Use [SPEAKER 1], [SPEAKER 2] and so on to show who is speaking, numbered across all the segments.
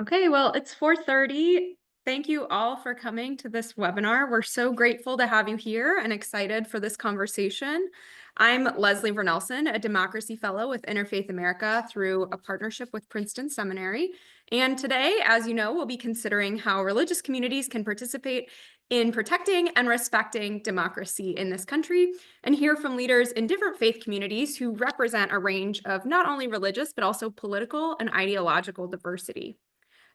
[SPEAKER 1] Okay, well, it's 4:30. Thank you all for coming to this webinar. We're so grateful to have you here and excited for this conversation. I'm Leslie Vernelson, a Democracy Fellow with Interfaith America through a partnership with Princeton Seminary. And today, as you know, we'll be considering how religious communities can participate in protecting and respecting democracy in this country, and hear from leaders in different faith communities who represent a range of not only religious, but also political and ideological diversity.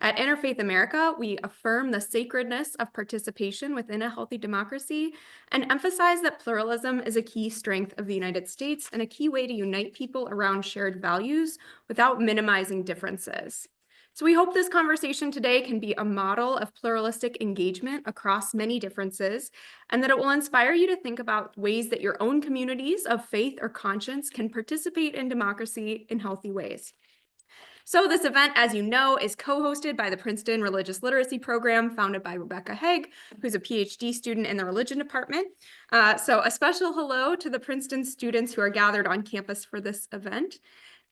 [SPEAKER 1] At Interfaith America, we affirm the sacredness of participation within a healthy democracy and emphasize that pluralism is a key strength of the United States and a key way to unite people around shared values without minimizing differences. So we hope this conversation today can be a model of pluralistic engagement across many differences, and that it will inspire you to think about ways that your own communities of faith or conscience can participate in democracy in healthy ways. So this event, as you know, is co-hosted by the Princeton Religious Literacy Program, founded by Rebecca Haig, who's a PhD student in the religion department. So a special hello to the Princeton students who are gathered on campus for this event.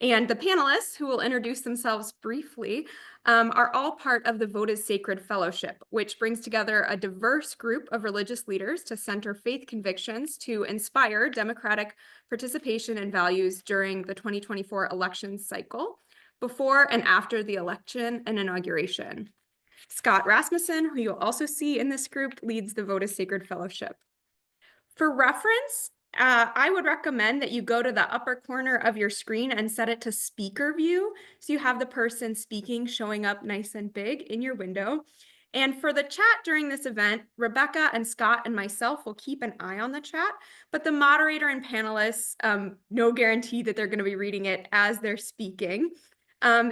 [SPEAKER 1] And the panelists, who will introduce themselves briefly, are all part of the Vote is Sacred Fellowship, which brings together a diverse group of religious leaders to center faith convictions to inspire democratic participation and values during the 2024 election cycle, before and after the election and inauguration. Scott Rasmussen, who you'll also see in this group, leads the Vote is Sacred Fellowship. For reference, I would recommend that you go to the upper corner of your screen and set it to speaker view, so you have the person speaking showing up nice and big in your window. And for the chat during this event, Rebecca and Scott and myself will keep an eye on the chat, but the moderator and panelists, no guarantee that they're going to be reading it as they're speaking.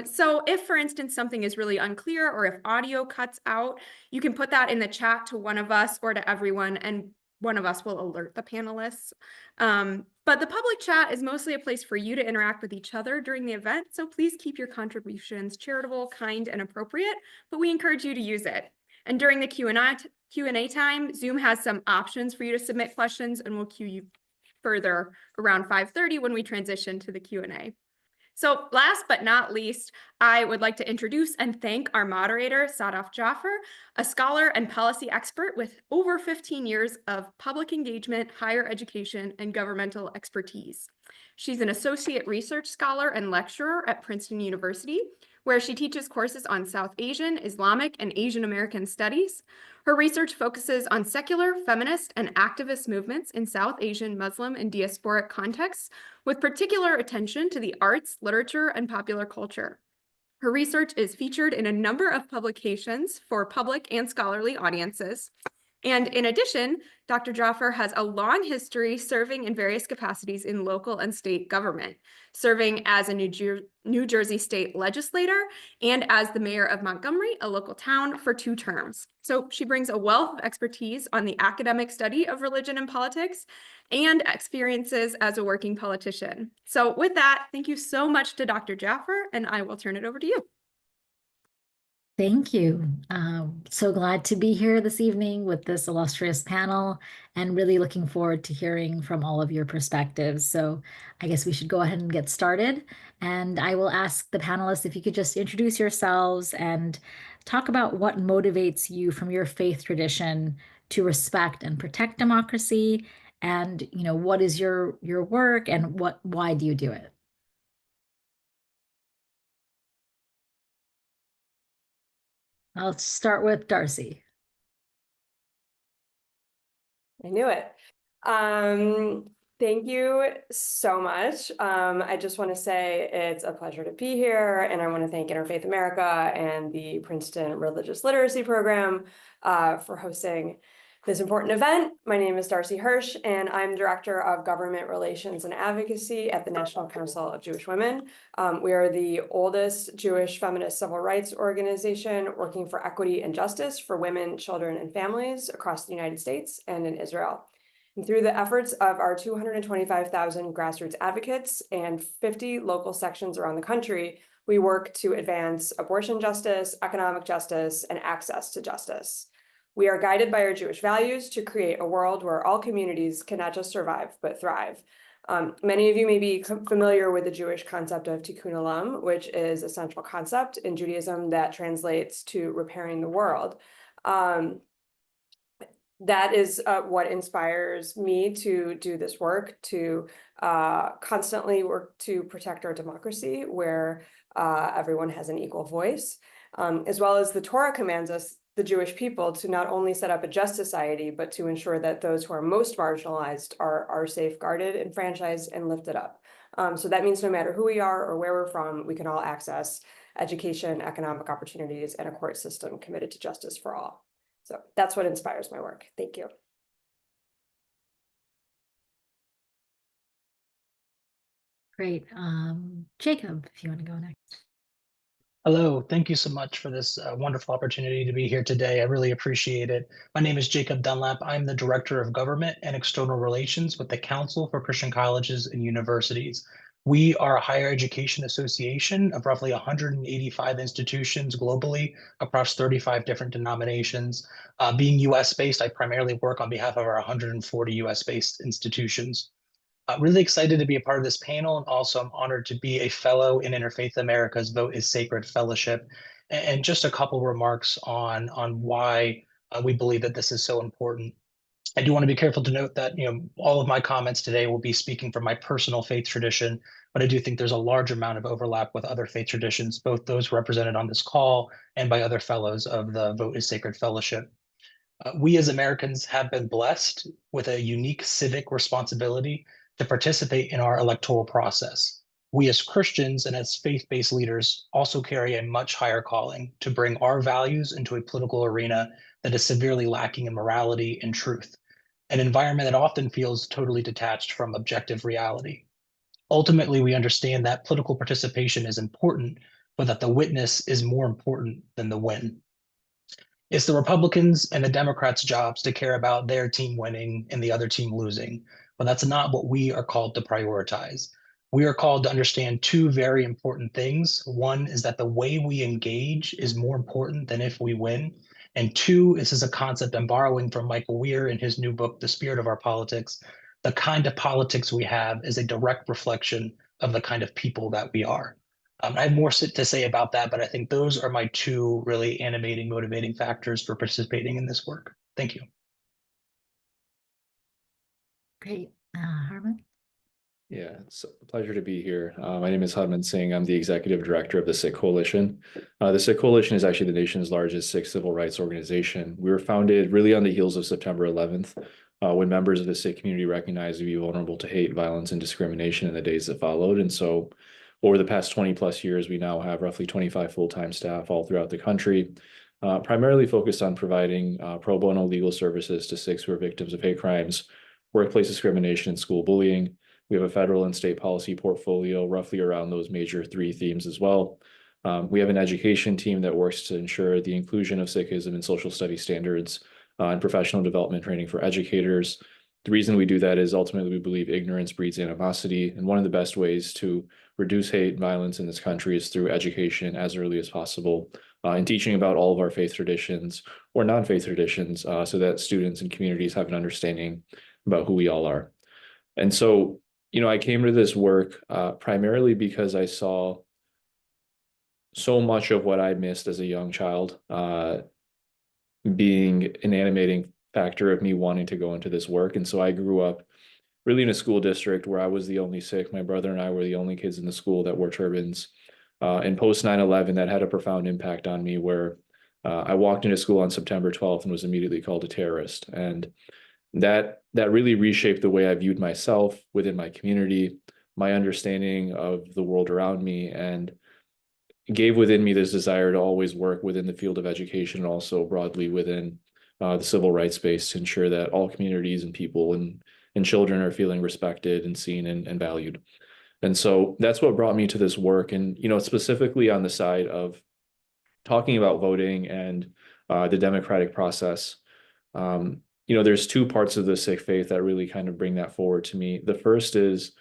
[SPEAKER 1] So if, for instance, something is really unclear or if audio cuts out, you can put that in the chat to one of us or to everyone, and one of us will alert the panelists. But the public chat is mostly a place for you to interact with each other during the event, so please keep your contributions charitable, kind, and appropriate, but we encourage you to use it. And during the Q&A time, Zoom has some options for you to submit questions, and we'll queue you further around 5:30 when we transition to the Q&A. So last but not least, I would like to introduce and thank our moderator, Sadaf Jaffer, a scholar and policy expert with over 15 years of public engagement, higher education, and governmental expertise. She's an associate research scholar and lecturer at Princeton University, where she teaches courses on South Asian, Islamic, and Asian American studies. Her research focuses on secular, feminist, and activist movements in South Asian, Muslim, and diasporic contexts, with particular attention to the arts, literature, and popular culture. Her research is featured in a number of publications for public and scholarly audiences. And in addition, Dr. Jaffer has a long history serving in various capacities in local and state government, serving as a New Jersey state legislator and as the mayor of Montgomery, a local town, for 2 terms. So she brings a wealth of expertise on the academic study of religion and politics and experiences as a working politician. So with that, thank you so much to Dr. Jaffer, and I will turn it over to you.
[SPEAKER 2] Thank you. So glad to be here this evening with this illustrious panel and really looking forward to hearing from all of your perspectives. So I guess we should go ahead and get started. And I will ask the panelists if you could just introduce yourselves and talk about what motivates you from your faith tradition to respect and protect democracy. And, what is your work and why do you do it? I'll start with Darcy.
[SPEAKER 3] I knew it. Thank you so much. I just want to say it's a pleasure to be here, and I want to thank Interfaith America and the Princeton Religious Literacy Program for hosting this important event. My name is Darcy Hirsh, and I'm Director of Government Relations and Advocacy at the National Council of Jewish Women. We are the oldest Jewish feminist civil rights organization working for equity and justice for women, children, and families across the United States and in Israel. And through the efforts of our 225,000 grassroots advocates and 50 local sections around the country, we work to advance abortion justice, economic justice, and access to justice. We are guided by our Jewish values to create a world where all communities can not just survive, but thrive. Many of you may be familiar with the Jewish concept of tikkun olam, which is a central concept in Judaism that translates to repairing the world. That is what inspires me to do this work, to constantly work to protect our democracy, where everyone has an equal voice, as well as the Torah commands us, the Jewish people, to not only set up a just society, but to ensure that those who are most marginalized are safeguarded, enfranchised, and lifted up. So that means no matter who we are or where we're from, we can all access education, economic opportunities, and a court system committed to justice for all. So that's what inspires my work. Thank you.
[SPEAKER 2] Great. Jacob, if you want to go next.
[SPEAKER 4] Hello, thank you so much for this wonderful opportunity to be here today. I really appreciate it. My name is Jacob Dunlap. I'm the Director of Government and External Relations with the Council for Christian Colleges and Universities. We are a higher education association of roughly 185 institutions globally across 35 different denominations. Being US-based, I primarily work on behalf of our 140 US-based institutions. Really excited to be a part of this panel, and also I'm honored to be a fellow in Interfaith America's Vote is Sacred Fellowship. And just a couple remarks on why we believe that this is so important. I do want to be careful to note that all of my comments today will be speaking from my personal faith tradition, but I do think there's a large amount of overlap with other faith traditions, both those represented on this call and by other fellows of the Vote is Sacred Fellowship. We as Americans have been blessed with a unique civic responsibility to participate in our electoral process. We as Christians and as faith-based leaders also carry a much higher calling to bring our values into a political arena that is severely lacking in morality and truth, an environment that often feels totally detached from objective reality. Ultimately, we understand that political participation is important, but that the witness is more important than the win. It's the Republicans and the Democrats' jobs to care about their team winning and the other team losing, but that's not what we are called to prioritize. We are called to understand two very important things. One is that the way we engage is more important than if we win. And two, this is a concept I'm borrowing from Michael Weir in his new book, The Spirit of Our Politics. The kind of politics we have is a direct reflection of the kind of people that we are. I have more to say about that, but I think those are my two really animating, motivating factors for participating in this work. Thank you.
[SPEAKER 2] Great. Harman?
[SPEAKER 5] Yeah, it's a pleasure to be here. My name is Harman Singh. I'm the executive director of the Sikh Coalition. The Sikh Coalition is actually the nation's largest Sikh civil rights organization. We were founded really on the heels of September 11th, when members of the Sikh community recognized to be vulnerable to hate, violence, and discrimination in the days that followed. And so over the past 20 plus years, we now have roughly 25 full-time staff all throughout the country, primarily focused on providing pro bono legal services to Sikhs who are victims of hate crimes, workplace discrimination, and school bullying. We have a federal and state policy portfolio roughly around those major three themes as well. We have an education team that works to ensure the inclusion of Sikhism in social studies standards and professional development training for educators. The reason we do that is ultimately we believe ignorance breeds animosity, and one of the best ways to reduce hate and violence in this country is through education as early as possible, and teaching about all of our faith traditions or non-faith traditions, so that students and communities have an understanding about who we all are. And so, I came to this work primarily because I saw so much of what I missed as a young child being an animating factor of me wanting to go into this work. And so I grew up really in a school district where I was the only Sikh. My brother and I were the only kids in the school that wore turbans. And post 9/11, that had a profound impact on me, where I walked into school on September 12th and was immediately called a terrorist. And that really reshaped the way I viewed myself within my community, my understanding of the world around me, and gave within me this desire to always work within the field of education and also broadly within the civil rights space to ensure that all communities and people and children are feeling respected and seen and valued. And so that's what brought me to this work. And, specifically on the side of talking about voting and the democratic process, there's two parts of the Sikh faith that really kind of bring that forward to me. The first is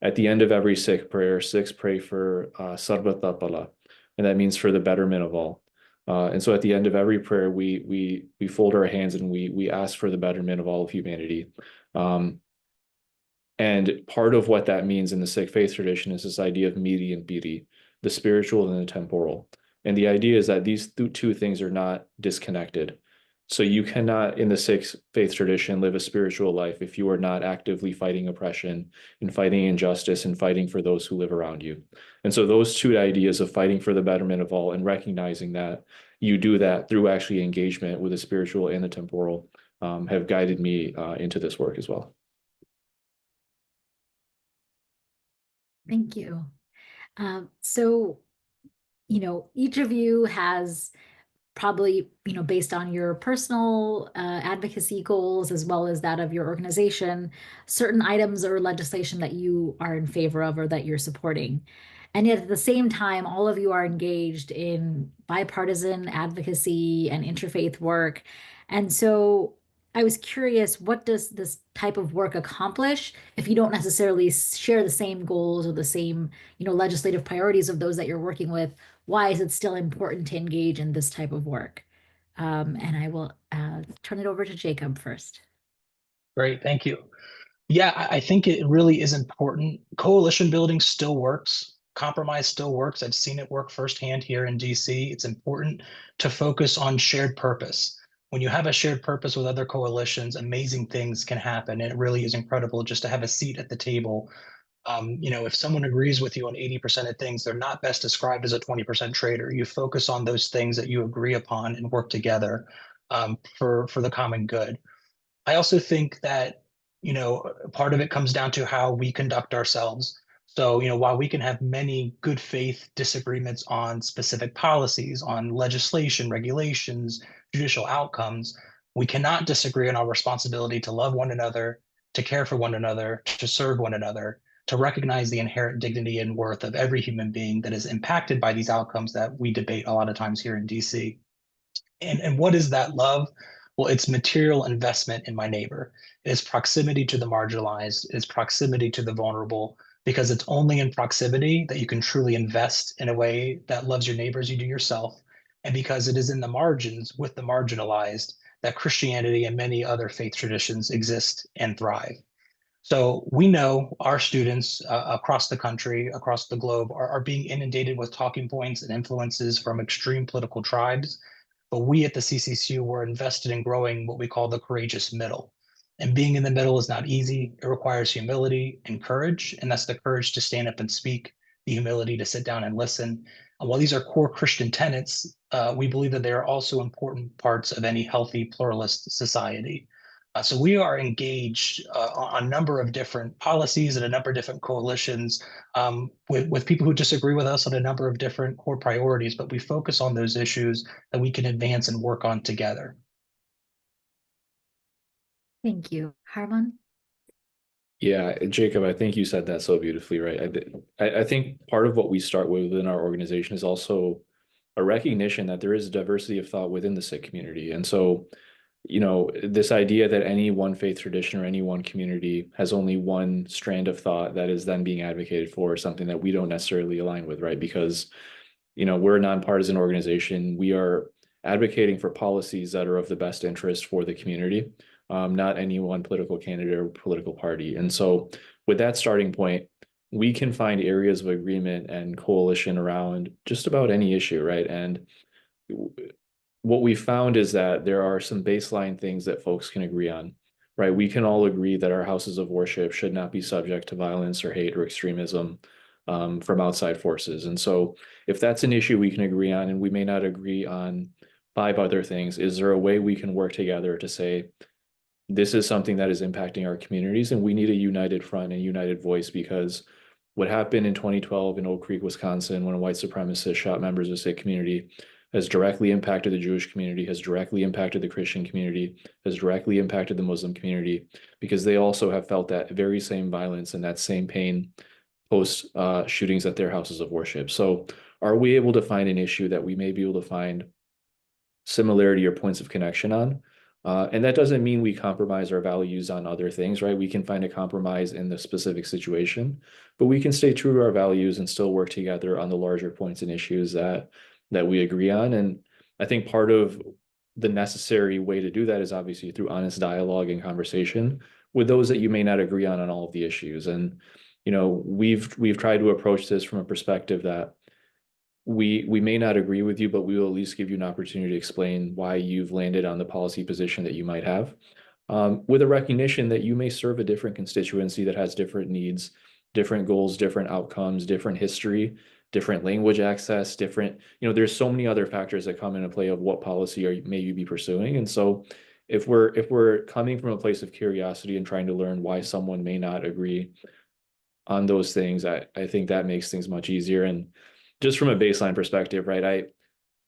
[SPEAKER 5] at the end of every Sikh prayer, Sikhs pray for Sarvata Pala, and that means for the betterment of all. And so at the end of every prayer, we fold our hands and we ask for the betterment of all of humanity. And part of what that means in the Sikh faith tradition is this idea of miri and biri, the spiritual and the temporal. And the idea is that these two things are not disconnected. So you cannot, in the Sikh faith tradition, live a spiritual life if you are not actively fighting oppression and fighting injustice and fighting for those who live around you. And so those two ideas of fighting for the betterment of all and recognizing that you do that through actually engagement with the spiritual and the temporal have guided me into this work as well.
[SPEAKER 2] Thank you. So, each of you has probably, based on your personal advocacy goals as well as that of your organization, certain items or legislation that you are in favor of or that you're supporting. And yet at the same time, all of you are engaged in bipartisan advocacy and interfaith work. And so I was curious, what does this type of work accomplish if you don't necessarily share the same goals or the same, legislative priorities of those that you're working with? Why is it still important to engage in this type of work? And I will turn it over to Jacob first.
[SPEAKER 4] Great, thank you. Yeah, I think it really is important. Coalition building still works. Compromise still works. I've seen it work firsthand here in DC. It's important to focus on shared purpose. When you have a shared purpose with other coalitions, amazing things can happen. And it really is incredible just to have a seat at the table. If someone agrees with you on 80% of things, they're not best described as a 20% trader. You focus on those things that you agree upon and work together for the common good. I also think that, part of it comes down to how we conduct ourselves. So, while we can have many good faith disagreements on specific policies, on legislation, regulations, judicial outcomes, we cannot disagree on our responsibility to love one another, to care for one another, to serve one another, to recognize the inherent dignity and worth of every human being that is impacted by these outcomes that we debate a lot of times here in DC. And what is that love? Well, it's material investment in my neighbor. It's proximity to the marginalized. It's proximity to the vulnerable, because it's only in proximity that you can truly invest in a way that loves your neighbor as you do yourself. And because it is in the margins with the marginalized that Christianity and many other faith traditions exist and thrive. So we know our students across the country, across the globe, are being inundated with talking points and influences from extreme political tribes. But we at the CCCU were invested in growing what we call the courageous middle. And being in the middle is not easy. It requires humility and courage. And that's the courage to stand up and speak, the humility to sit down and listen. And while these are core Christian tenets, we believe that they are also important parts of any healthy pluralist society. So we are engaged on a number of different policies and a number of different coalitions with people who disagree with us on a number of different core priorities, but we focus on those issues that we can advance and work on together.
[SPEAKER 2] Thank you. Harman?
[SPEAKER 5] Yeah, Jacob, I think you said that so beautifully, right? I think part of what we start with within our organization is also a recognition that there is a diversity of thought within the Sikh community. And so, this idea that any one faith tradition or any one community has only one strand of thought that is then being advocated for is something that we don't necessarily align with, right? Because, we're a nonpartisan organization. We are advocating for policies that are of the best interest for the community, not any one political candidate or political party. And so with that starting point, we can find areas of agreement and coalition around just about any issue, right? And what we found is that there are some baseline things that folks can agree on, right? We can all agree that our houses of worship should not be subject to violence or hate or extremism from outside forces. And so if that's an issue we can agree on, and we may not agree on 5 other things, is there a way we can work together to say, this is something that is impacting our communities and we need a united front and united voice? Because what happened in 2012 in Oak Creek, Wisconsin, when a white supremacist shot members of the Sikh community has directly impacted the Jewish community, has directly impacted the Christian community, has directly impacted the Muslim community, because they also have felt that very same violence and that same pain post shootings at their houses of worship. So are we able to find an issue that we may be able to find similarity or points of connection on? And that doesn't mean we compromise our values on other things, right? We can find a compromise in the specific situation, but we can stay true to our values and still work together on the larger points and issues that we agree on. And I think part of the necessary way to do that is obviously through honest dialogue and conversation with those that you may not agree on all of the issues. And, you know, we've tried to approach this from a perspective that we may not agree with you, but we will at least give you an opportunity to explain why you've landed on the policy position that you might have, with a recognition that you may serve a different constituency that has different needs, different goals, different outcomes, different history, different language access, different, you know, there's so many other factors that come into play of what policy may you be pursuing. And so if we're coming from a place of curiosity and trying to learn why someone may not agree on those things, I think that makes things much easier. And just from a baseline perspective, right?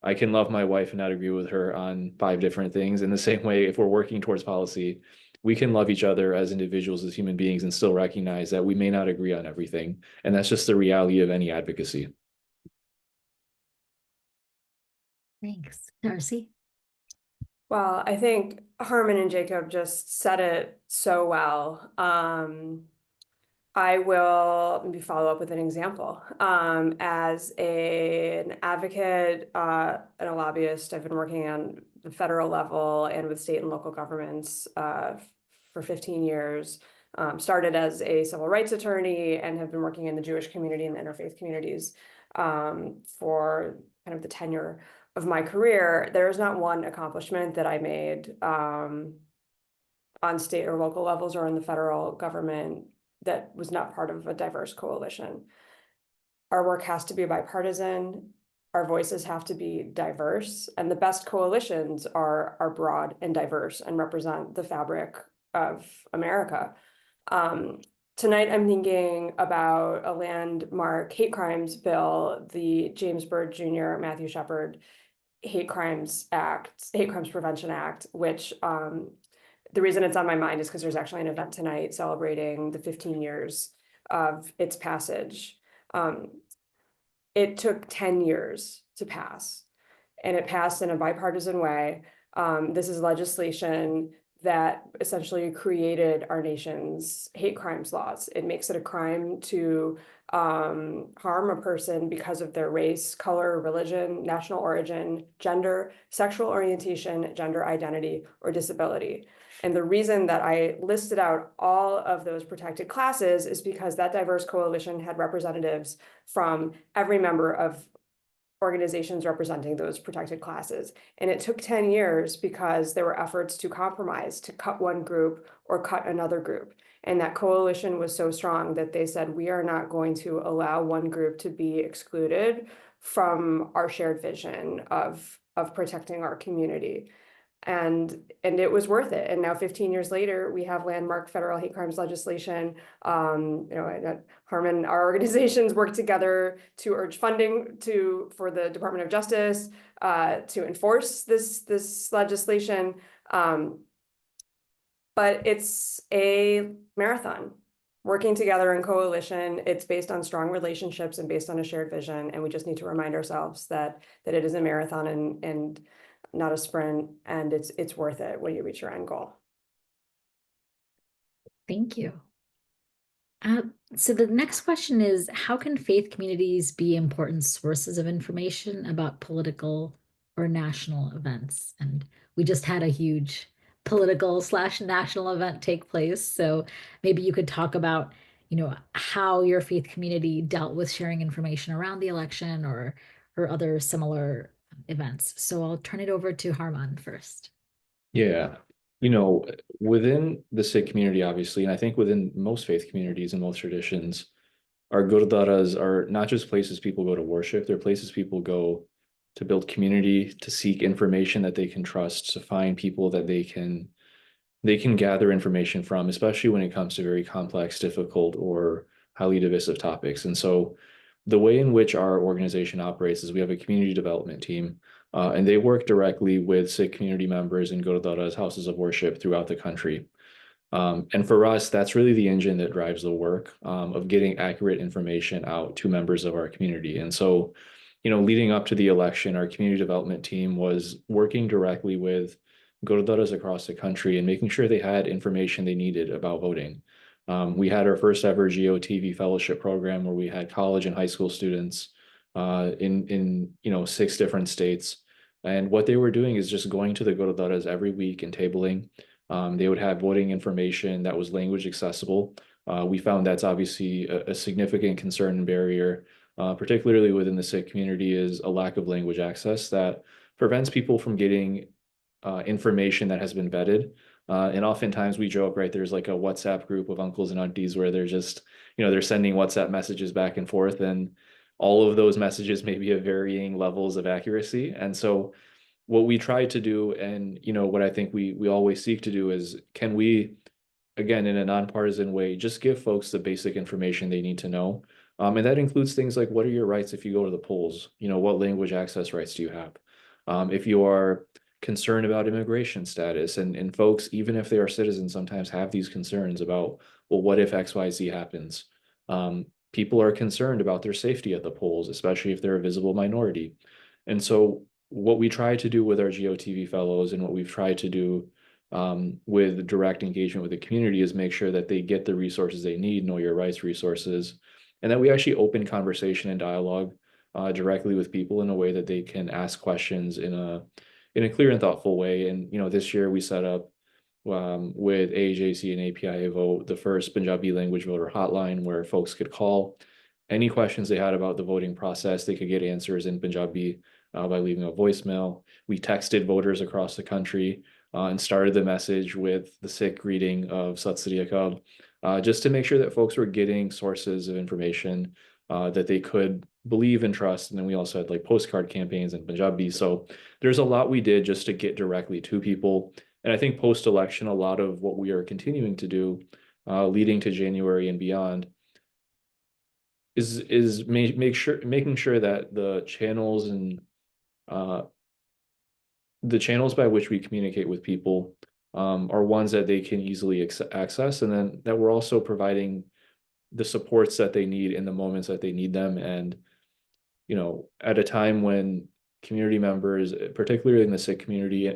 [SPEAKER 5] I can love my wife and not agree with her on 5 different things. In the same way, if we're working towards policy, we can love each other as individuals, as human beings, and still recognize that we may not agree on everything. And that's just the reality of any advocacy.
[SPEAKER 2] Thanks. Darcy?
[SPEAKER 3] Well, I think Harman and Jacob just said it so well. I will maybe follow up with an example. As an advocate and a lobbyist, I've been working on the federal level and with state and local governments for 15 years. Started as a civil rights attorney and have been working in the Jewish community and the interfaith communities for kind of the tenure of my career. There is not one accomplishment that I made on state or local levels or in the federal government that was not part of a diverse coalition. Our work has to be bipartisan. Our voices have to be diverse, and the best coalitions are broad and diverse and represent the fabric of America. Tonight, I'm thinking about a landmark hate crimes bill, the James Byrd Jr., Matthew Shepard Hate Crimes Prevention Act, which the reason it's on my mind is because there's actually an event tonight celebrating the 15 years of its passage. It took 10 years to pass, and it passed in a bipartisan way. This is legislation that essentially created our nation's hate crimes laws. It makes it a crime to harm a person because of their race, color, religion, national origin, gender, sexual orientation, gender identity, or disability. And the reason that I listed out all of those protected classes is because that diverse coalition had representatives from every member of organizations representing those protected classes. And it took 10 years because there were efforts to compromise, to cut one group or cut another group. And that coalition was so strong that they said, we are not going to allow one group to be excluded from our shared vision of protecting our community. And it was worth it. And now 15 years later, we have landmark federal hate crimes legislation. At Harman, our organizations work together to urge funding for the Department of Justice to enforce this legislation. But it's a marathon. Working together in coalition, it's based on strong relationships and based on a shared vision. And we just need to remind ourselves that it is a marathon and not a sprint, and it's worth it when you reach your end goal.
[SPEAKER 2] Thank you. So the next question is, how can faith communities be important sources of information about political or national events? And we just had a huge political/national event take place. So maybe you could talk about, how your faith community dealt with sharing information around the election or other similar events. So I'll turn it over to Harman first.
[SPEAKER 5] Yeah. Within the Sikh community, obviously, and I think within most faith communities and most traditions, our gurdwaras are not just places people go to worship, they're places people go to build community, to seek information that they can trust, to find people that they can gather information from, especially when it comes to very complex, difficult, or highly divisive topics. And so the way in which our organization operates is we have a community development team, and they work directly with Sikh community members in gurdwaras, houses of worship throughout the country. And for us, that's really the engine that drives the work of getting accurate information out to members of our community. And so, leading up to the election, our community development team was working directly with gurdwaras across the country and making sure they had information they needed about voting. We had our first ever GOTV fellowship program where we had college and high school students in 6 different states And what they were doing is just going to the Guruduwaras every week and tabling. They would have voting information that was language accessible. We found that's obviously a significant concern and barrier, particularly within the Sikh community, is a lack of language access that prevents people from getting information that has been vetted. And oftentimes we joke, right, there's like a WhatsApp group of uncles and aunties where they're just, they're sending WhatsApp messages back and forth, and all of those messages may be of varying levels of accuracy. And so what we try to do, and what I think we always seek to do, is can we, again, in a nonpartisan way, just give folks the basic information they need to know. And that includes things like, what are your rights if you go to the polls? What language access rights do you have? If you are concerned about immigration status, and folks, even if they are citizens, sometimes have these concerns about, well, what if XYZ happens? People are concerned about their safety at the polls, especially if they're a visible minority. And so what we try to do with our GOTV fellows, and what we've tried to do with direct engagement with the community, is make sure that they get the resources they need, know your rights resources, and that we actually open conversation and dialogue directly with people in a way that they can ask questions in a clear and thoughtful way. And this year we set up with AJC and API Vote the first Punjabi language voter hotline, where folks could call any questions they had about the voting process. They could get answers in Punjabi by leaving a voicemail. We texted voters across the country and started the message with the Sikh greeting of Sat Sri Akal, just to make sure that folks were getting sources of information that they could believe and trust. And then we also had like postcard campaigns in Punjabi. So there's a lot we did just to get directly to people. And I think post-election, a lot of what we are continuing to do, leading to January and beyond, is making sure that the channels and the channels by which we communicate with people are ones that they can easily access, and then that we're also providing the supports that they need in the moments that they need them. And at a time when community members, particularly in the Sikh community,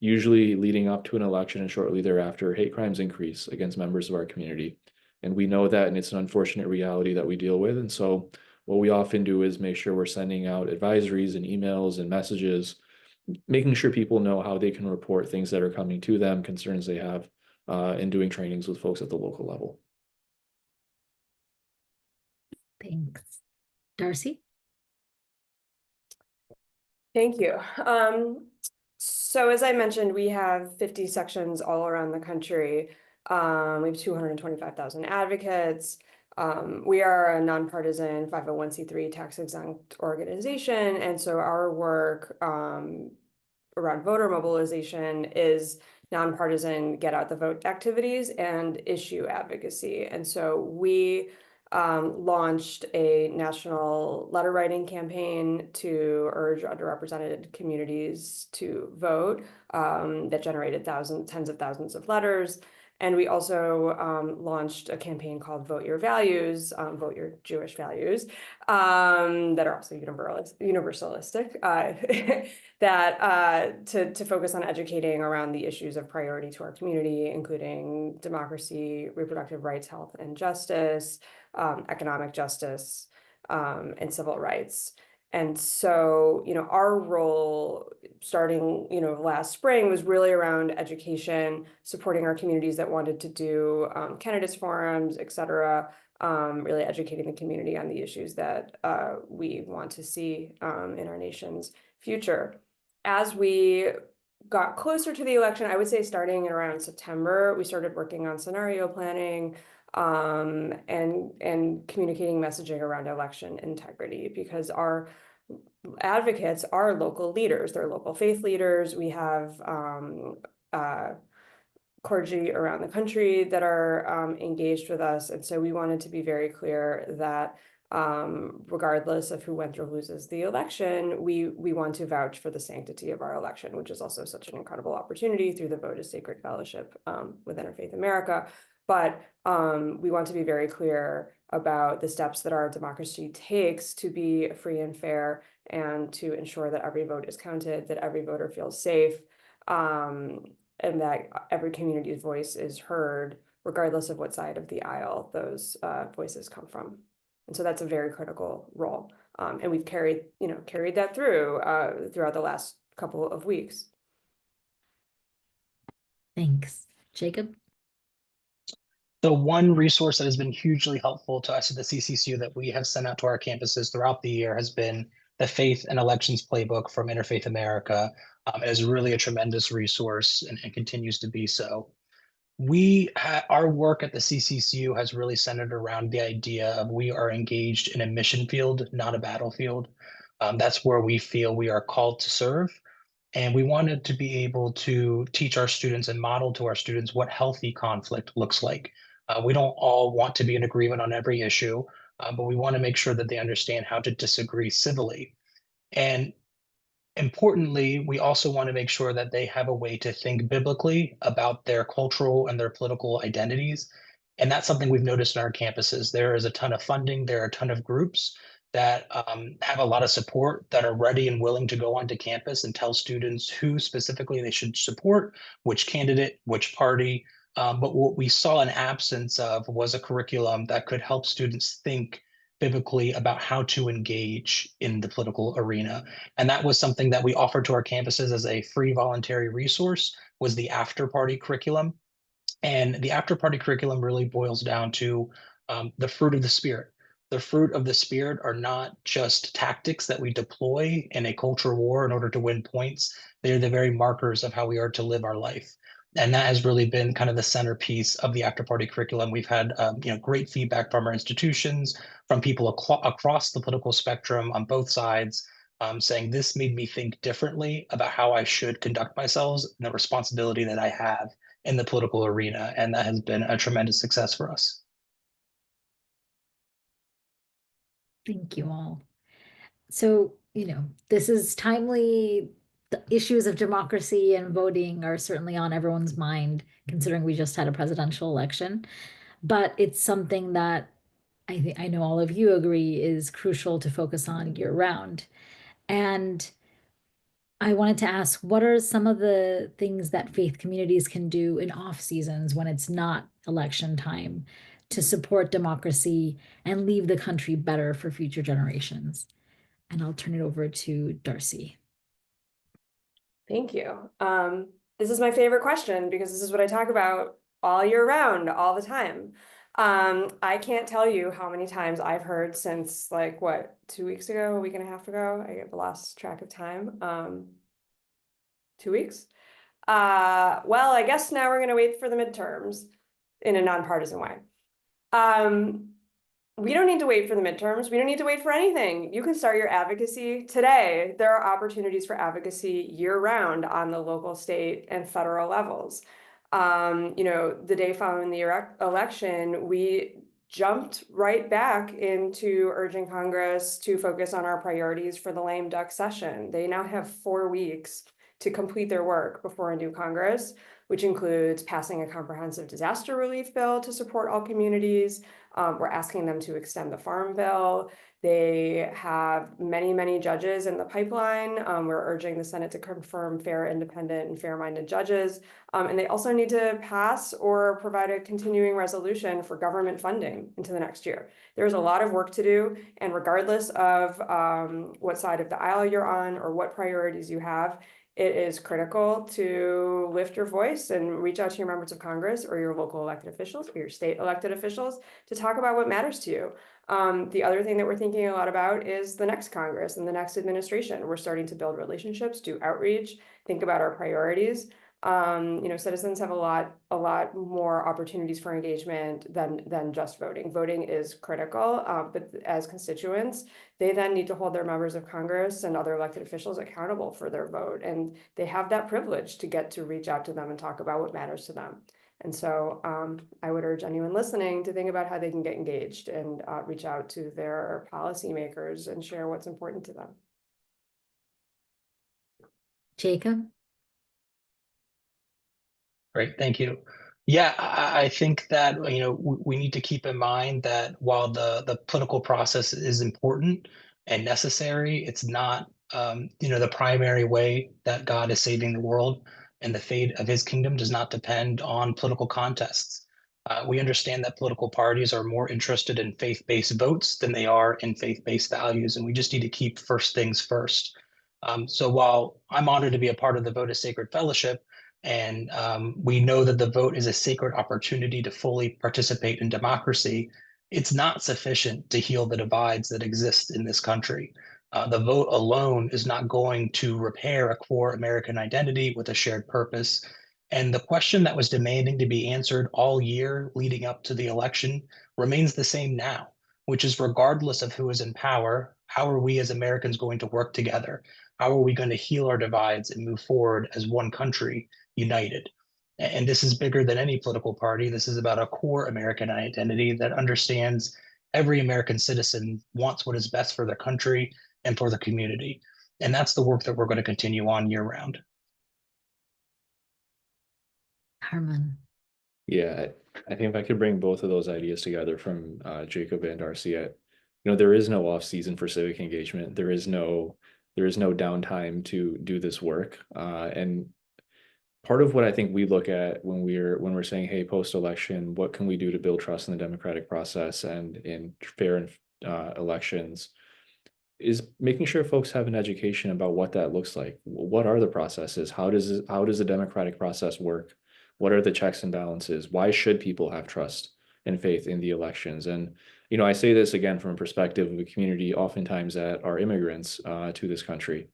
[SPEAKER 5] usually leading up to an election and shortly thereafter, hate crimes increase against members of our community. And we know that, and it's an unfortunate reality that we deal with. And so what we often do is make sure we're sending out advisories and emails and messages, making sure people know how they can report things that are coming to them, concerns they have, and doing trainings with folks at the local level.
[SPEAKER 2] Thanks. Darcy?
[SPEAKER 3] Thank you. So as I mentioned, we have 50 sections all around the country. We have 225,000 advocates. We are a nonpartisan 501c3 tax-exempt organization, and so our work around voter mobilization is nonpartisan get out the vote activities and issue advocacy. And so we launched a national letter writing campaign to urge underrepresented communities to vote that generated tens of thousands of letters. And we also launched a campaign called Vote Your Values, Vote Your Jewish Values, that are also universalistic, that to focus on educating around the issues of priority to our community, including democracy, reproductive rights, health and justice, economic justice, and civil rights. And so, our role starting, last spring was really around education, supporting our communities that wanted to do candidates forums, et cetera, really educating the community on the issues that we want to see in our nation's future. As we got closer to the election, I would say starting around September, we started working on scenario planning, and communicating messaging around election integrity, because our advocates are local leaders. They're local faith leaders. We have clergy around the country that are engaged with us. And so we wanted to be very clear that regardless of who wins or loses the election, we want to vouch for the sanctity of our election, which is also such an incredible opportunity through the Vote is Sacred Fellowship with Interfaith America. But we want to be very clear about the steps that our democracy takes to be free and fair, and to ensure that every vote is counted, that every voter feels safe, and that every community's voice is heard, regardless of what side of the aisle those voices come from. And so that's a very critical role. And we've carried that throughout the last couple of weeks.
[SPEAKER 2] Thanks. Jacob?
[SPEAKER 4] The one resource that has been hugely helpful to us at the CCCU that we have sent out to our campuses throughout the year has been the Faith and Elections Playbook from Interfaith America. It is really a tremendous resource and continues to be so. Our work at the CCCU has really centered around the idea of we are engaged in a mission field, not a battlefield. That's where we feel we are called to serve. And we wanted to be able to teach our students and model to our students what healthy conflict looks like. We don't all want to be in agreement on every issue, but we want to make sure that they understand how to disagree civilly. And importantly, we also want to make sure that they have a way to think biblically about their cultural and their political identities. And that's something we've noticed in our campuses. There is a ton of funding, there are a ton of groups that have a lot of support, that are ready and willing to go onto campus and tell students who specifically they should support, which candidate, which party. But what we saw an absence of was a curriculum that could help students think biblically about how to engage in the political arena. And that was something that we offered to our campuses as a free voluntary resource, was the after party curriculum. And the after party curriculum really boils down to the fruit of the Spirit. The fruit of the Spirit are not just tactics that we deploy in a culture war in order to win points. They're the very markers of how we are to live our life. And that has really been kind of the centerpiece of the after party curriculum. We've had great feedback from our institutions, from people across the political spectrum on both sides, saying this made me think differently about how I should conduct myself and the responsibility that I have in the political arena. And that has been a tremendous success for us.
[SPEAKER 2] Thank you all. So, this is timely. The issues of democracy and voting are certainly on everyone's mind, considering we just had a presidential election. But it's something that I know all of you agree is crucial to focus on year round. And I wanted to ask, what are some of the things that faith communities can do in off seasons when it's not election time to support democracy and leave the country better for future generations? And I'll turn it over to Darcy.
[SPEAKER 3] Thank you. This is my favorite question because this is what I talk about all year round, all the time. I can't tell you how many times I've heard since 2 weeks ago, a week and a half ago, I lost track of time. 2 weeks. Well, I guess now we're gonna wait for the midterms in a nonpartisan way. We don't need to wait for the midterms. We don't need to wait for anything. You can start your advocacy today. There are opportunities for advocacy year round on the local, state, and federal levels. The day following the election, we jumped right back into urging Congress to focus on our priorities for the lame duck session. They now have 4 weeks to complete their work before a new Congress, which includes passing a comprehensive disaster relief bill to support all communities. We're asking them to extend the Farm Bill. They have many, many judges in the pipeline. We're urging the Senate to confirm fair, independent, and fair-minded judges. And they also need to pass or provide a continuing resolution for government funding into the next year. There's a lot of work to do, and regardless of what side of the aisle you're on or what priorities you have, it is critical to lift your voice and reach out to your members of Congress or your local elected officials or your state elected officials to talk about what matters to you. The other thing that we're thinking a lot about is the next Congress and the next administration. We're starting to build relationships, do outreach, think about our priorities. Citizens have a lot more opportunities for engagement than just voting. Voting is critical, but as constituents, they then need to hold their members of Congress and other elected officials accountable for their vote. And they have that privilege to get to reach out to them and talk about what matters to them. And so I would urge anyone listening to think about how they can get engaged and reach out to their policymakers and share what's important to them.
[SPEAKER 2] Jacob?
[SPEAKER 4] Great, thank you. Yeah, I think that we need to keep in mind that while the political process is important and necessary, it's not the primary way that God is saving the world, and the fate of His kingdom does not depend on political contests. We understand that political parties are more interested in faith-based votes than they are in faith-based values, and we just need to keep first things first. So while I'm honored to be a part of the Vote is Sacred Fellowship, and we know that the vote is a sacred opportunity to fully participate in democracy, it's not sufficient to heal the divides that exist in this country. The vote alone is not going to repair a core American identity with a shared purpose. And the question that was demanding to be answered all year leading up to the election remains the same now, which is regardless of who is in power, how are we as Americans going to work together? How are we going to heal our divides and move forward as one country, united? And this is bigger than any political party. This is about a core American identity that understands every American citizen wants what is best for their country and for the community. And that's the work that we're going to continue on year round.
[SPEAKER 2] Harman.
[SPEAKER 5] Yeah, I think if I could bring both of those ideas together from Jacob and Darcy, there is no off season for civic engagement. There is no downtime to do this work. And part of what I think we look at when we're saying, hey, post-election, what can we do to build trust in the democratic process and in fair elections, is making sure folks have an education about what that looks like. What are the processes? How does the democratic process work? What are the checks and balances? Why should people have trust and faith in the elections? And I say this again from a perspective of a community oftentimes that are immigrants to this country,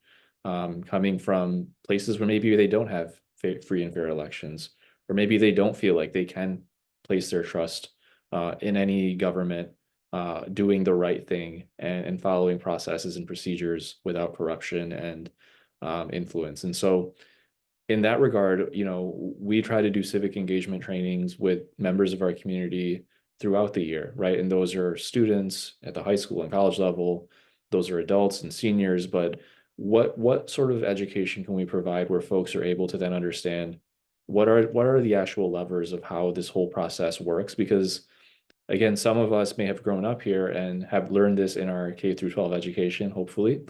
[SPEAKER 5] coming from places where maybe they don't have free and fair elections, or maybe they don't feel like they can place their trust in any government doing the right thing and following processes and procedures without corruption and influence. And so in that regard, we try to do civic engagement trainings with members of our community throughout the year, right? And those are students at the high school and college level, those are adults and seniors, but what sort of education can we provide where folks are able to then understand what are the actual levers of how this whole process works? Because again, some of us may have grown up here and have learned this in our K through 12 education, hopefully.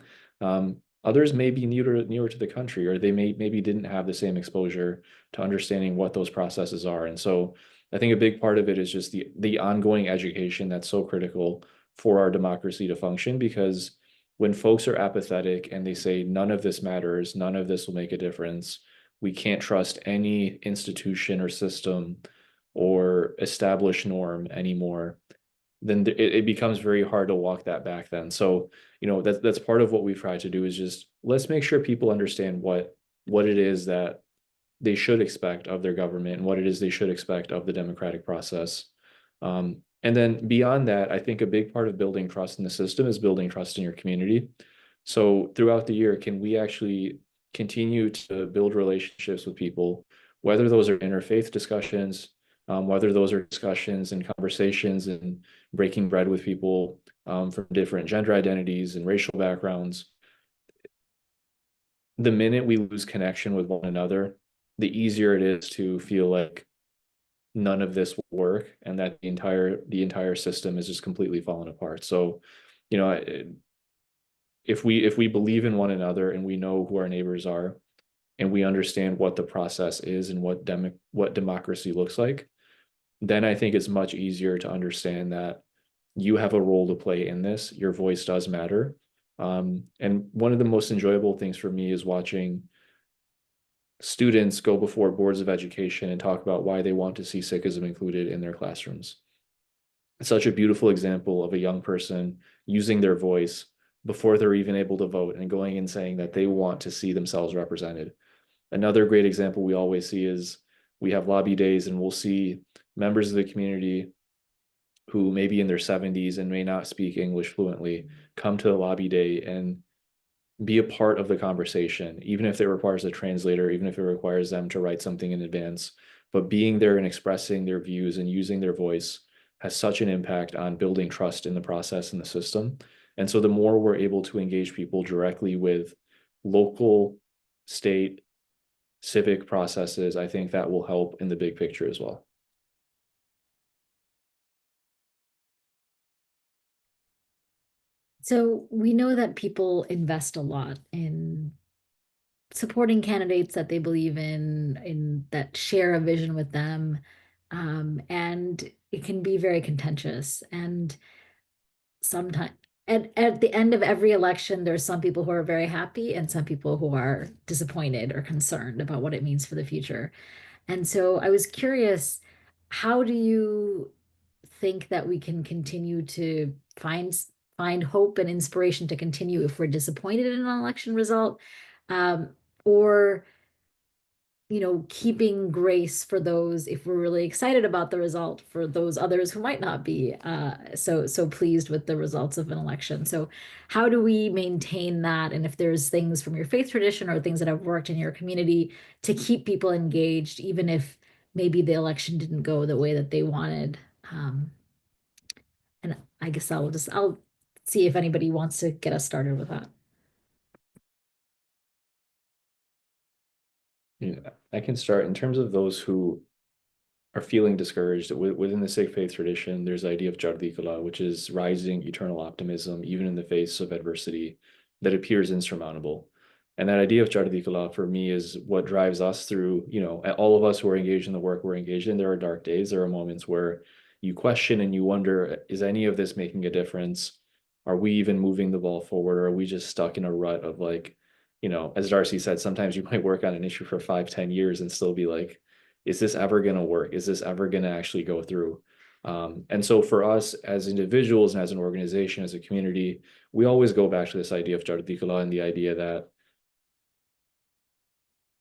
[SPEAKER 5] Others may be newer to the country, or they maybe didn't have the same exposure to understanding what those processes are. And so I think a big part of it is just the ongoing education that's so critical for our democracy to function, because when folks are apathetic and they say, none of this matters, none of this will make a difference, we can't trust any institution or system or established norm anymore, then it becomes very hard to walk that back then. So, that's part of what we've tried to do, is just let's make sure people understand what it is that they should expect of their government and what it is they should expect of the democratic process. And then beyond that, I think a big part of building trust in the system is building trust in your community. So throughout the year, can we actually continue to build relationships with people, whether those are interfaith discussions, whether those are discussions and conversations and breaking bread with people from different gender identities and racial backgrounds. The minute we lose connection with one another, the easier it is to feel like none of this will work and that the entire system is just completely fallen apart. So, if we believe in one another and we know who our neighbors are and we understand what the process is and what democracy looks like, then I think it's much easier to understand that you have a role to play in this. Your voice does matter. And one of the most enjoyable things for me is watching students go before boards of education and talk about why they want to see Sikhism included in their classrooms. It's such a beautiful example of a young person using their voice before they're even able to vote and going and saying that they want to see themselves represented. Another great example we always see is we have lobby days, and we'll see members of the community who may be in their 70s and may not speak English fluently come to the lobby day and be a part of the conversation, even if it requires a translator, even if it requires them to write something in advance. But being there and expressing their views and using their voice has such an impact on building trust in the process and the system. And so the more we're able to engage people directly with local, state, civic processes, I think that will help in the big picture as well.
[SPEAKER 2] So we know that people invest a lot in supporting candidates that they believe in that share a vision with them. And it can be very contentious. And sometimes, at the end of every election, there's some people who are very happy and some people who are disappointed or concerned about what it means for the future. And so I was curious, how do you think that we can continue to find hope and inspiration to continue if we're disappointed in an election result, or keeping grace for those if we're really excited about the result for those others who might not be so pleased with the results of an election. So how do we maintain that? And if there's things from your faith tradition or things that have worked in your community to keep people engaged, even if maybe the election didn't go the way that they wanted. And I guess I'll see if anybody wants to get us started with that.
[SPEAKER 5] Yeah, I can start in terms of those who are feeling discouraged within the Sikh faith tradition. There's the idea of Chardikala, which is rising eternal optimism, even in the face of adversity that appears insurmountable. And that idea of Chardikala for me is what drives us through, all of us who are engaged in the work we're engaged in. There are dark days. There are moments where you question and you wonder, is any of this making a difference? Are we even moving the ball forward? Or are we just stuck in a rut of like, as Darcy said, sometimes you might work on an issue for 5-10 years and still be like, is this ever going to work? Is this ever going to actually go through? And so for us as individuals and as an organization, as a community, we always go back to this idea of Chardikala and the idea that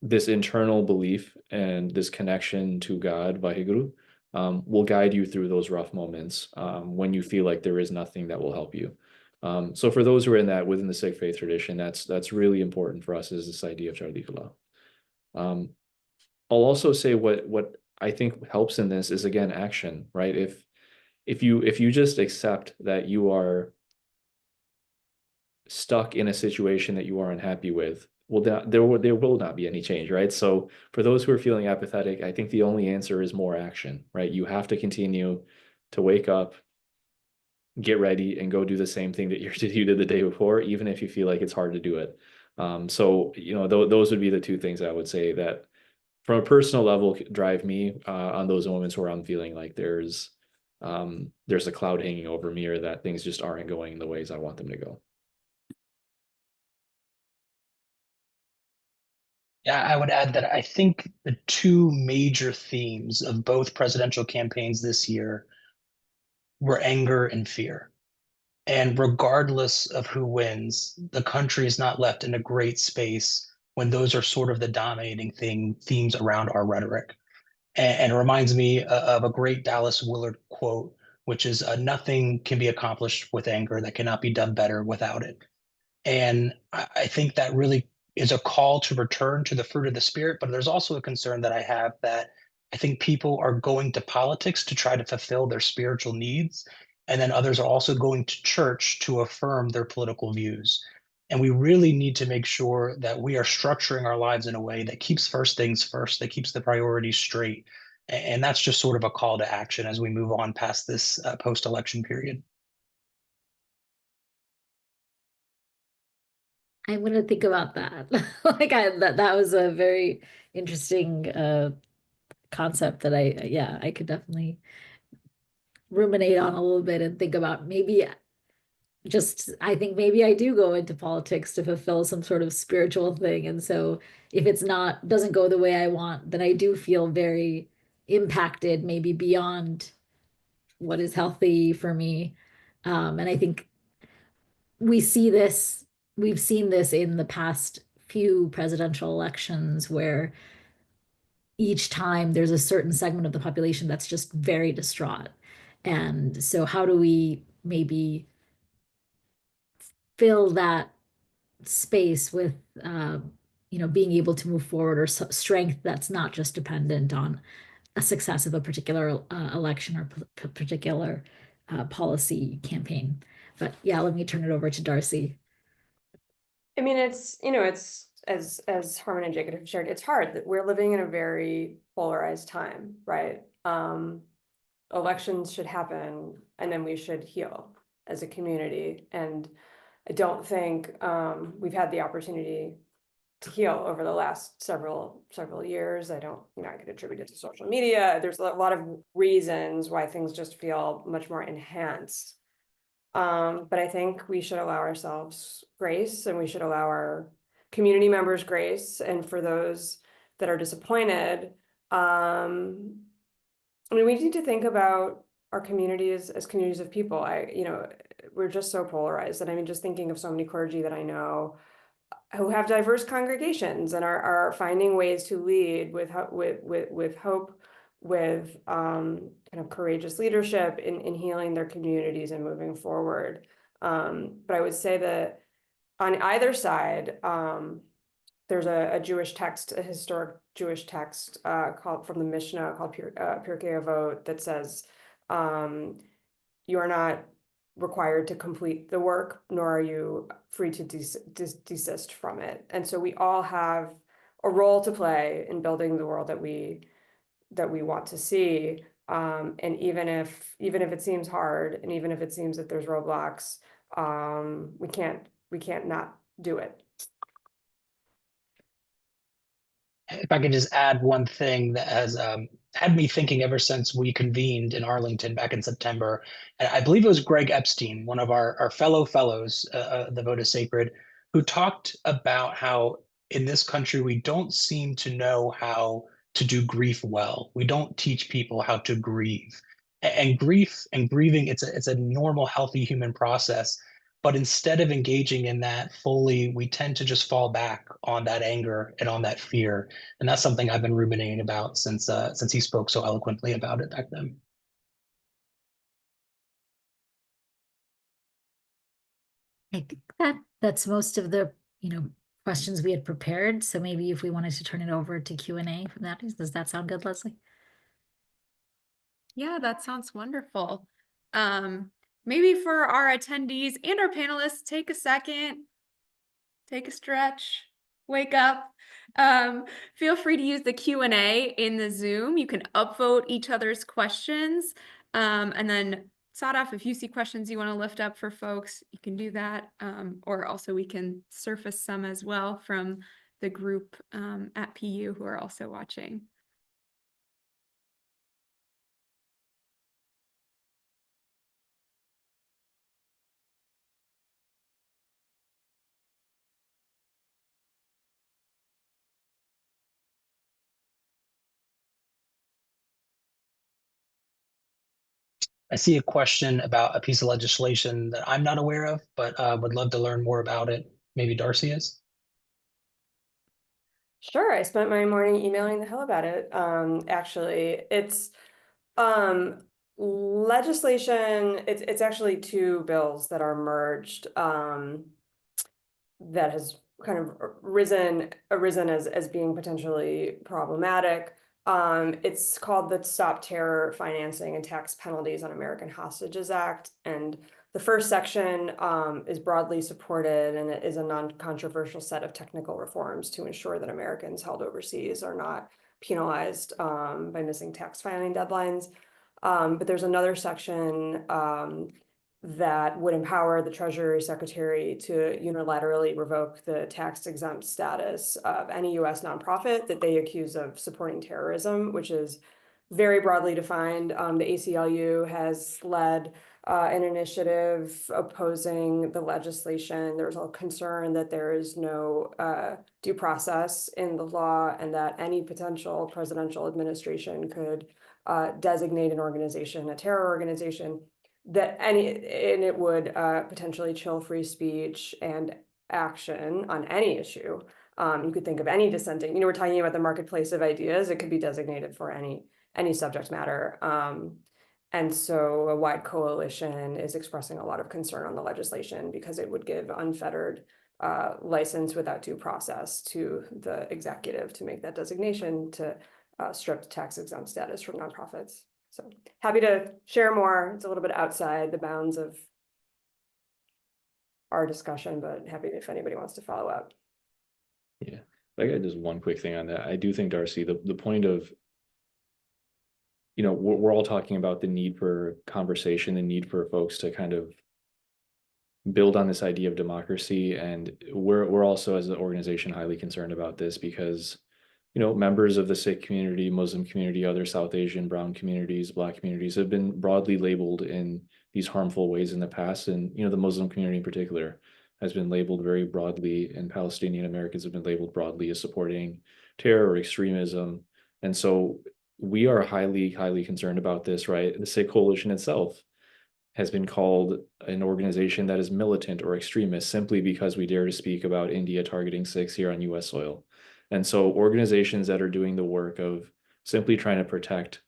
[SPEAKER 5] this internal belief and this connection to God, Vaheguru, will guide you through those rough moments when you feel like there is nothing that will help you. So for those who are within the Sikh faith tradition, that's really important for us, is this idea of Chardikala. I'll also say what I think helps in this is, again, action, right? If you just accept that you are stuck in a situation that you are unhappy with, well, there will not be any change, right? So for those who are feeling apathetic, I think the only answer is more action, right? You have to continue to wake up, get ready, and go do the same thing that you did the day before, even if you feel like it's hard to do it. So those would be the two things I would say that from a personal level drive me on those moments where I'm feeling like there's a cloud hanging over me, or that things just aren't going the ways I want them to go.
[SPEAKER 4] Yeah, I would add that I think the two major themes of both presidential campaigns this year were anger and fear. And regardless of who wins, the country is not left in a great space when those are sort of the dominating themes around our rhetoric. And it reminds me of a great Dallas Willard quote, which is, nothing can be accomplished with anger that cannot be done better without it. And I think that really is a call to return to the fruit of the spirit. But there's also a concern that I have that I think people are going to politics to try to fulfill their spiritual needs. And then others are also going to church to affirm their political views. And we really need to make sure that we are structuring our lives in a way that keeps first things first, that keeps the priorities straight. And that's just sort of a call to action as we move on past this post-election period.
[SPEAKER 2] I'm gonna think about that. Like that was a very interesting concept that I could definitely ruminate on a little bit and think about. Maybe I think maybe I do go into politics to fulfill some sort of spiritual thing. And so if it's doesn't go the way I want, then I do feel very impacted, maybe beyond what is healthy for me. And I think we've seen this in the past few presidential elections where each time there's a certain segment of the population that's just very distraught. And so how do we maybe fill that space with being able to move forward, or strength that's not just dependent on a success of a particular election or particular policy campaign. But yeah, let me turn it over to Darcy.
[SPEAKER 3] I mean, it's as Harman and Jacob have shared, it's hard that we're living in a very polarized time, right? Elections should happen and then we should heal as a community. And I don't think we've had the opportunity to heal over the last several years. I could attribute it to social media. There's a lot of reasons why things just feel much more enhanced. But I think we should allow ourselves grace, and we should allow our community members grace. And for those that are disappointed, I mean, we need to think about our communities as communities of people. We're just so polarized. And I mean, just thinking of so many clergy that I know who have diverse congregations and are finding ways to lead with hope, with kind of courageous leadership in healing their communities and moving forward. But I would say that on either side, there's a Jewish text, a historic Jewish text called from the Mishnah called Pirkei Avot that says, you are not required to complete the work, nor are you free to desist from it. And so we all have a role to play in building the world that we want to see. And even if it seems hard, and even if it seems that there's roadblocks, we can't not do it.
[SPEAKER 4] If I could just add one thing that has had me thinking ever since we convened in Arlington back in September. And I believe it was Greg Epstein, one of our fellows, the Vote is Sacred, who talked about how in this country we don't seem to know how to do grief well. We don't teach people how to grieve. And grief and grieving, it's a normal, healthy human process. But instead of engaging in that fully, we tend to just fall back on that anger and on that fear. And that's something I've been ruminating about since he spoke so eloquently about it back then.
[SPEAKER 2] I think that's most of the, questions we had prepared. So maybe if we wanted to turn it over to Q&A from that, does that sound good, Leslie?
[SPEAKER 1] Yeah, that sounds wonderful. Maybe for our attendees and our panelists, take a second, take a stretch, wake up. Feel free to use the Q&A in the Zoom. You can upvote each other's questions. And then Sadaf, if you see questions you want to lift up for folks, you can do that. Or also we can surface some as well from the group at PU who are also watching.
[SPEAKER 4] I see a question about a piece of legislation that I'm not aware of, but would love to learn more about it. Maybe Darcy is.
[SPEAKER 3] Sure, I spent my morning emailing the hell about it. Actually, it's legislation. It's actually two bills that are merged. That has kind of arisen as being potentially problematic. It's called the Stop Terror Financing and Tax Penalties on American Hostages Act. And the first section is broadly supported, and it is a non-controversial set of technical reforms to ensure that Americans held overseas are not penalized by missing tax filing deadlines. But there's another section that would empower the Treasury Secretary to unilaterally revoke the tax-exempt status of any U.S. nonprofit that they accuse of supporting terrorism, which is very broadly defined. The ACLU has led an initiative opposing the legislation. There's a concern that there is no due process in the law, and that any potential presidential administration could designate an organization a terror organization. And it would potentially chill free speech and action on any issue. You could think of any dissenting, we're talking about the marketplace of ideas, it could be designated for any subject matter. And so a wide coalition is expressing a lot of concern on the legislation because it would give unfettered license without due process to the executive to make that designation to strip the tax exempt status from nonprofits. So happy to share more. It's a little bit outside the bounds of our discussion, but happy if anybody wants to follow up.
[SPEAKER 5] Yeah, I got just one quick thing on that. I do think, Darcy, the point of, we're all talking about the need for conversation, the need for folks to kind of build on this idea of democracy. And we're also, as an organization, highly concerned about this because members of the Sikh community, Muslim community, other South Asian, brown communities, Black communities have been broadly labeled in these harmful ways in the past. And, the Muslim community in particular has been labeled very broadly, and Palestinian Americans have been labeled broadly as supporting terror or extremism. And so we are highly, highly concerned about this, right? The Sikh coalition itself has been called an organization that is militant or extremist simply because we dare to speak about India targeting Sikhs here on US soil. And so organizations that are doing the work of simply trying to protect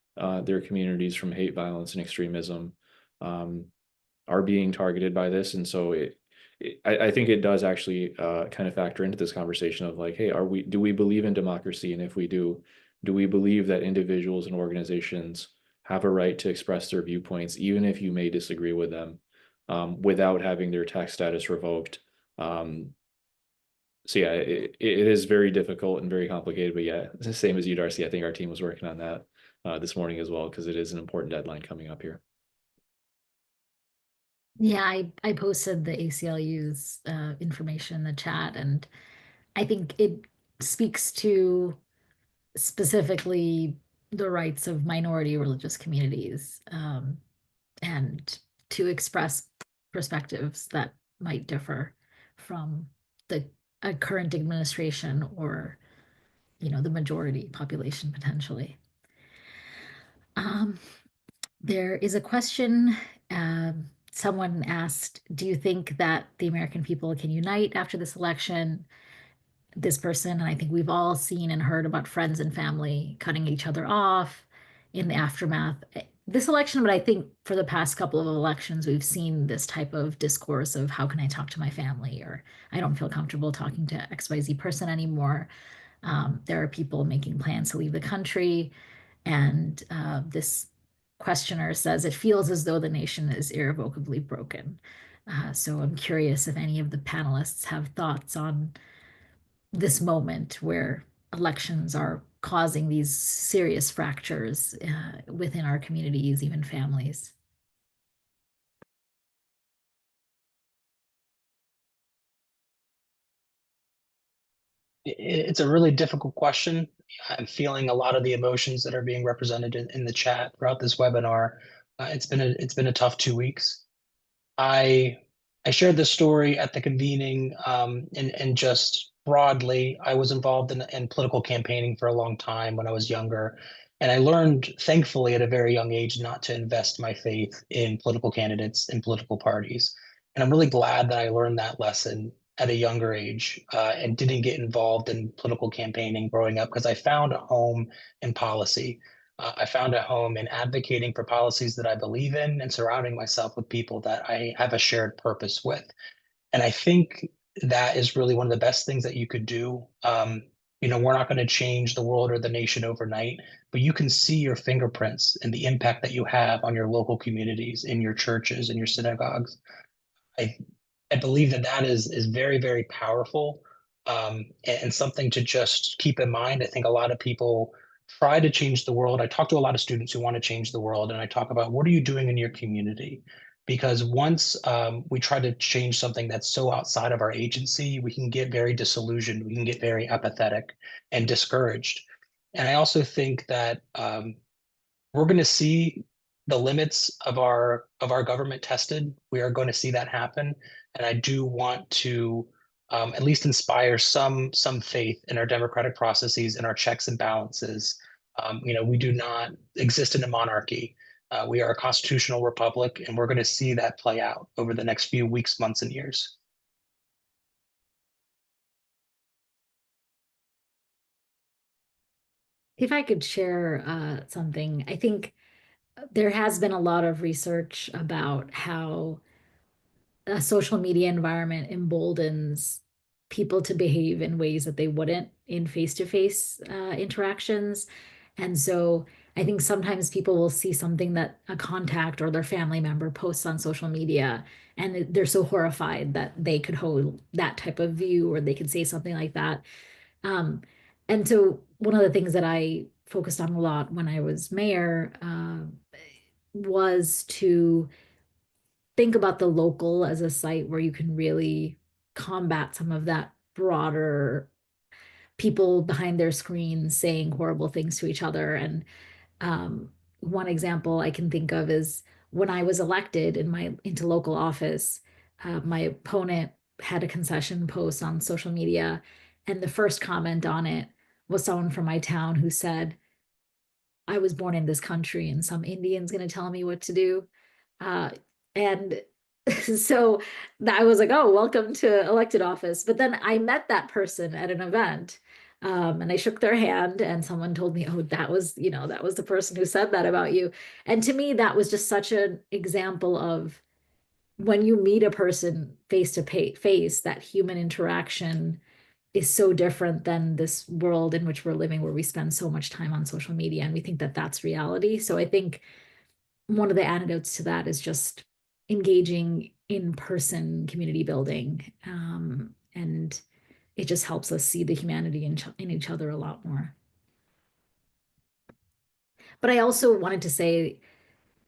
[SPEAKER 5] their communities from hate, violence, and extremism are being targeted by this. And so I think it does actually kind of factor into this conversation of like, hey, do we believe in democracy? And if we do we believe that individuals and organizations have a right to express their viewpoints, even if you may disagree with them, without having their tax status revoked? So yeah, it is very difficult and very complicated, but yeah, it's the same as you, Darcy. I think our team was working on that this morning as well, because it is an important deadline coming up here.
[SPEAKER 2] Yeah, I posted the ACLU's information in the chat, and I think it speaks to specifically the rights of minority religious communities, and to express perspectives that might differ from the current administration or the majority population potentially. There is a question. Someone asked, do you think that the American people can unite after this election? This person, and I think we've all seen and heard about friends and family cutting each other off in the aftermath. This election, but I think for the past couple of elections, we've seen this type of discourse of how can I talk to my family, or I don't feel comfortable talking to XYZ person anymore. There are people making plans to leave the country. And this questioner says it feels as though the nation is irrevocably broken. So I'm curious if any of the panelists have thoughts on this moment where elections are causing these serious fractures within our communities, even families.
[SPEAKER 4] It's a really difficult question. I'm feeling a lot of the emotions that are being represented in the chat throughout this webinar. It's been a tough 2 weeks. I shared this story at the convening, and just broadly, I was involved in political campaigning for a long time when I was younger. And I learned, thankfully, at a very young age, not to invest my faith in political candidates and political parties. And I'm really glad that I learned that lesson at a younger age, and didn't get involved in political campaigning growing up, because I found a home in policy. I found a home in advocating for policies that I believe in and surrounding myself with people that I have a shared purpose with. And I think that is really one of the best things that you could do. We're not going to change the world or the nation overnight, but you can see your fingerprints and the impact that you have on your local communities, in your churches, and your synagogues. I I believe that that is very, very powerful, and something to just keep in mind. I think a lot of people try to change the world. I talk to a lot of students who want to change the world, and I talk about, what are you doing in your community? Because once we try to change something that's so outside of our agency, we can get very disillusioned. We can get very apathetic and discouraged. And I also think that we're going to see the limits of our government tested. We are going to see that happen, and I do want to at least inspire some faith in our democratic processes and our checks and balances. We do not exist in a monarchy. We are a constitutional republic, and we're going to see that play out over the next few weeks, months, and years.
[SPEAKER 2] If I could share something, I think there has been a lot of research about how a social media environment emboldens people to behave in ways that they wouldn't in face-to-face interactions. And so I think sometimes people will see something that a contact or their family member posts on social media, and they're so horrified that they could hold that type of view or they could say something like that. Um, and so one of the things that I focused on a lot when I was mayor was to think about the local as a site where you can really combat some of that broader people behind their screens saying horrible things to each other. And one example I can think of is when I was elected into local office, my opponent had a concession post on social media, and the first comment on it was someone from my town who said, I was born in this country and some Indian's going to tell me what to do. And so I was like, oh, welcome to elected office. But then I met that person at an event, and I shook their hand, and someone told me, oh, that was the person who said that about you. And to me, that was just such an example of when you meet a person face to face, that human interaction is so different than this world in which we're living, where we spend so much time on social media and we think that that's reality. So I think one of the antidotes to that is just engaging in person community building. And it just helps us see the humanity in each other a lot more. But I also wanted to say,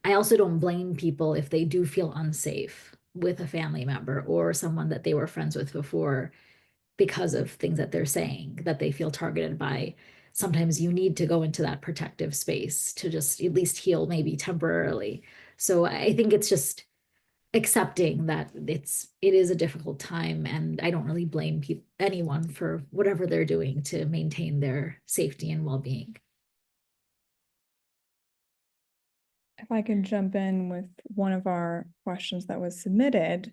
[SPEAKER 2] I also don't blame people if they do feel unsafe with a family member or someone that they were friends with before, because of things that they're saying, that they feel targeted by. Sometimes you need to go into that protective space to just at least heal, maybe temporarily. So I think it's just accepting that it is a difficult time, and I don't really blame anyone for whatever they're doing to maintain their safety and well-being.
[SPEAKER 6] If I could jump in with one of our questions that was submitted,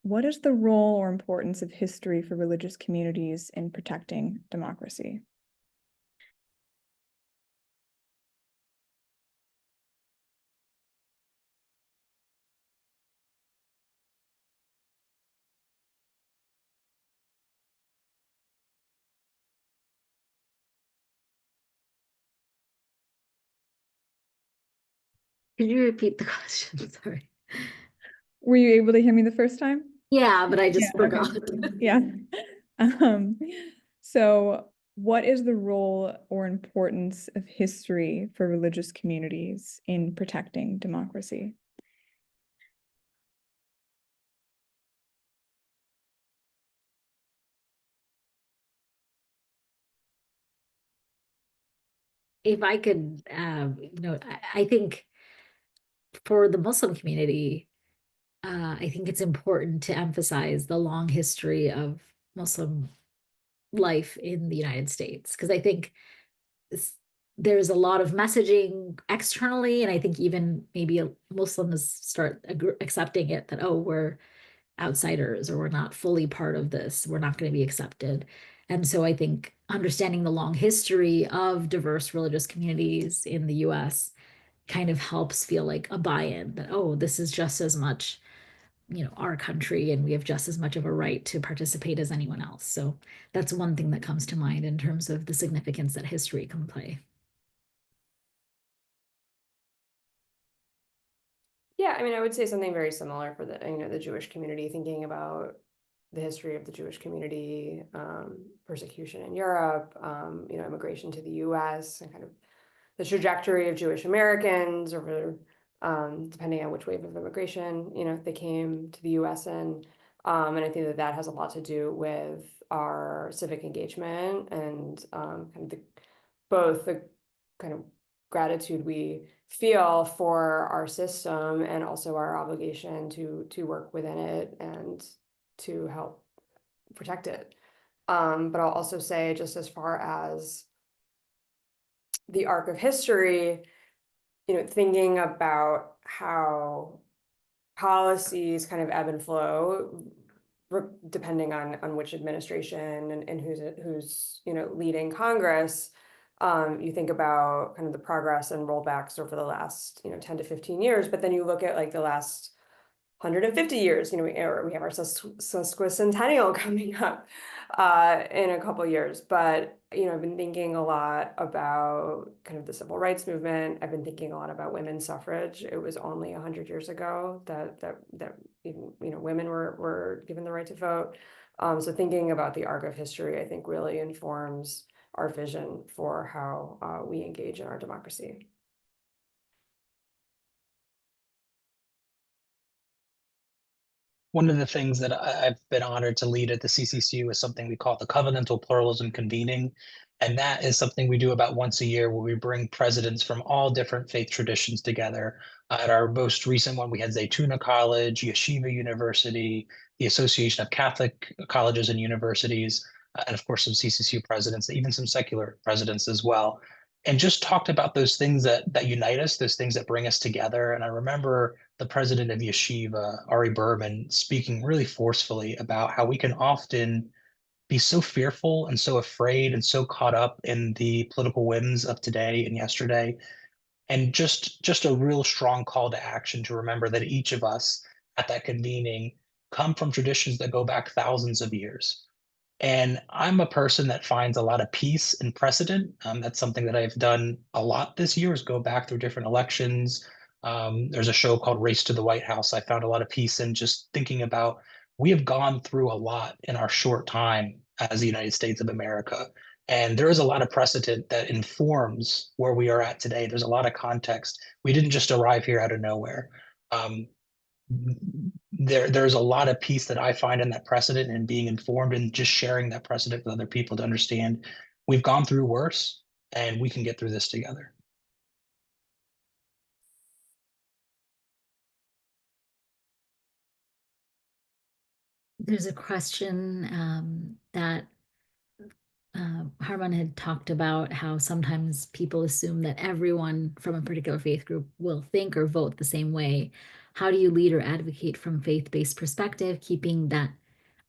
[SPEAKER 6] what is the role or importance of history for religious communities in protecting democracy?
[SPEAKER 2] Could you repeat the question? Sorry.
[SPEAKER 6] Were you able to hear me the first time?
[SPEAKER 2] Yeah, but I just
[SPEAKER 6] Yeah, okay.
[SPEAKER 2] forgot.
[SPEAKER 6] Yeah. So what is the role or importance of history for religious communities in protecting democracy?
[SPEAKER 2] If I could, I think for the Muslim community, I think it's important to emphasize the long history of Muslim life in the United States, because I think there's a lot of messaging externally, and I think even maybe Muslims start accepting it, that, oh, we're outsiders, or we're not fully part of this, we're not going to be accepted. And so I think understanding the long history of diverse religious communities in the US kind of helps feel like a buy-in, that, oh, this is just as much, our country, and we have just as much of a right to participate as anyone else. So that's one thing that comes to mind in terms of the significance that history can play.
[SPEAKER 3] Yeah, I mean, I would say something very similar for the Jewish community, thinking about the history of the Jewish community, persecution in Europe, immigration to the US, and kind of the trajectory of Jewish Americans over, depending on which wave of immigration, they came to the US in. And I think that has a lot to do with our civic engagement and kind of both the kind of gratitude we feel for our system, and also our obligation to work within it and to help protect it. But I'll also say, just as far as the arc of history, thinking about how policies kind of ebb and flow depending on which administration and who's leading Congress. You think about kind of the progress and rollbacks over the last 10 to 15 years, but then you look at like the last 150 years, we have our sesquicentennial coming up in a couple years. But I've been thinking a lot about kind of the civil rights movement. I've been thinking a lot about women's suffrage. It was only 100 years ago that women were given the right to vote. So thinking about the arc of history, I think, really informs our vision for how we engage in our democracy.
[SPEAKER 4] One of the things that I've been honored to lead at the CCCU is something we call the Covenantal Pluralism Convening. And that is something we do about once a year where we bring presidents from all different faith traditions together. At our most recent one, we had Zaytuna College, Yeshiva University, the Association of Catholic Colleges and Universities, and of course, some CCCU presidents, even some secular presidents as well. And just talked about those things that unite us, those things that bring us together. And I remember the president of Yeshiva, Ari Berman, speaking really forcefully about how we can often be so fearful and so afraid and so caught up in the political whims of today and yesterday. And just a real strong call to action to remember that each of us at that convening come from traditions that go back thousands of years. And I'm a person that finds a lot of peace in precedent. That's something that I've done a lot this year is go back through different elections. There's a show called Race to the White House. I found a lot of peace in just thinking about we have gone through a lot in our short time as the United States of America. And there is a lot of precedent that informs where we are at today. There's a lot of context. We didn't just arrive here out of nowhere. Um, there's a lot of peace that I find in that precedent and being informed and just sharing that precedent with other people to understand we've gone through worse and we can get through this together.
[SPEAKER 2] There's a question that Harman had talked about how sometimes people assume that everyone from a particular faith group will think or vote the same way. How do you lead or advocate from faith-based perspective, keeping that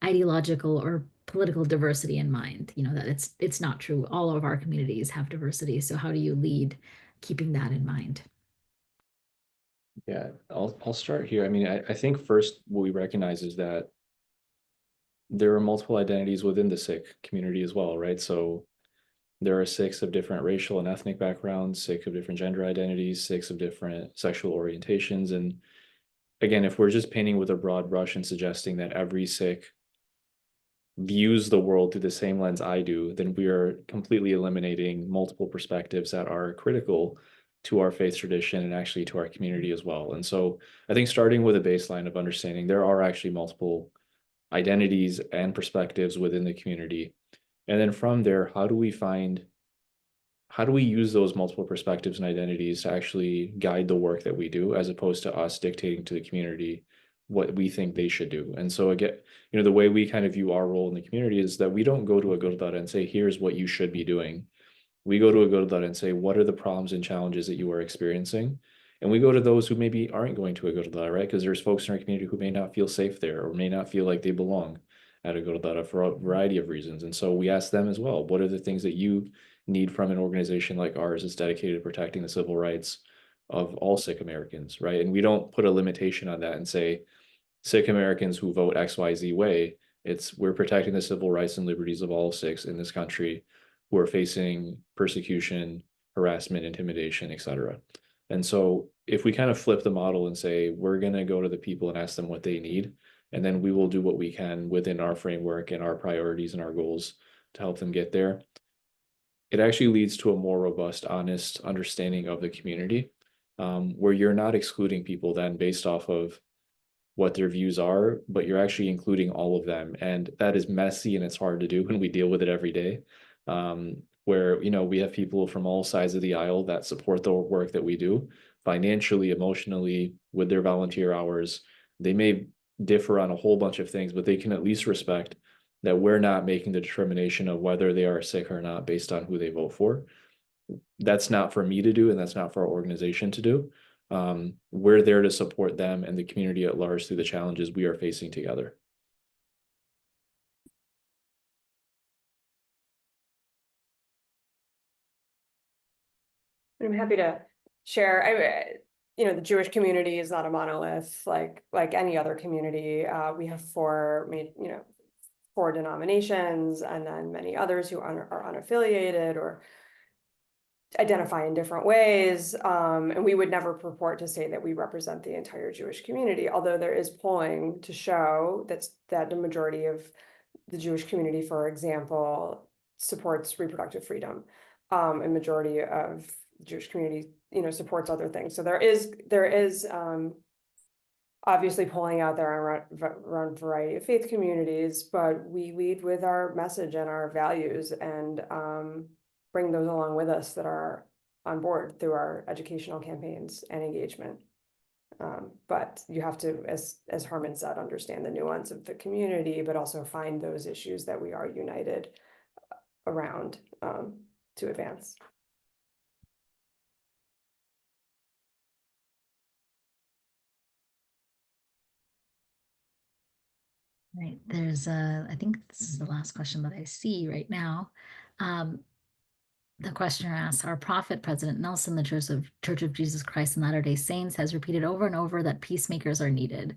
[SPEAKER 2] ideological or political diversity in mind? You know, that it's not true. All of our communities have diversity. So how do you lead keeping that in mind?
[SPEAKER 5] Yeah, I'll start here. I mean, I think first what we recognize is that there are multiple identities within the Sikh community as well, right? So there are Sikhs of different racial and ethnic backgrounds, Sikhs of different gender identities, Sikhs of different sexual orientations. And again, if we're just painting with a broad brush and suggesting that every Sikh views the world through the same lens I do, then we are completely eliminating multiple perspectives that are critical to our faith tradition and actually to our community as well. And so I think starting with a baseline of understanding there are actually multiple identities and perspectives within the community. And then from there, how do we use those multiple perspectives and identities to actually guide the work that we do, as opposed to us dictating to the community what we think they should do? And so again, the way we kind of view our role in the community is that we don't go to a Gurdwara and say, here's what you should be doing. We go to a Gurdwara and say, what are the problems and challenges that you are experiencing? And we go to those who maybe aren't going to a Gurdwara, right? Because there's folks in our community who may not feel safe there or may not feel like they belong at a Gurdwara for a variety of reasons. And so we ask them as well, what are the things that you need from an organization like ours that's dedicated to protecting the civil rights of all Sikh Americans, right? And we don't put a limitation on that and say, Sikh Americans who vote XYZ way. We're protecting the civil rights and liberties of all Sikhs in this country who are facing persecution, harassment, intimidation, etc. And so if we kind of flip the model and say, we're going to go to the people and ask them what they need, and then we will do what we can within our framework and our priorities and our goals to help them get there, it actually leads to a more robust, honest understanding of the community, where you're not excluding people then based off of what their views are, but you're actually including all of them. And that is messy and it's hard to do when we deal with it every day. Where, we have people from all sides of the aisle that support the work that we do financially, emotionally, with their volunteer hours. They may differ on a whole bunch of things, but they can at least respect that we're not making the determination of whether they are Sikh or not based on who they vote for. That's not for me to do, and that's not for our organization to do. We're there to support them and the community at large through the challenges we are facing together.
[SPEAKER 3] I'm happy to share. The Jewish community is not a monolith like any other community. We have four denominations, and then many others who are unaffiliated or identify in different ways. And we would never purport to say that we represent the entire Jewish community, although there is polling to show that the majority of the Jewish community, for example, supports reproductive freedom. And majority of the Jewish community, supports other things. So there is obviously pulling out there around a variety of faith communities, but we lead with our message and our values and bring those along with us that are on board through our educational campaigns and engagement. But you have to, as Harman said, understand the nuance of the community, but also find those issues that we are united around to advance.
[SPEAKER 2] Right. I think this is the last question that I see right now. The questioner asks, our prophet, President Nelson, the Church of Jesus Christ of Latter-day Saints, has repeated over and over that peacemakers are needed.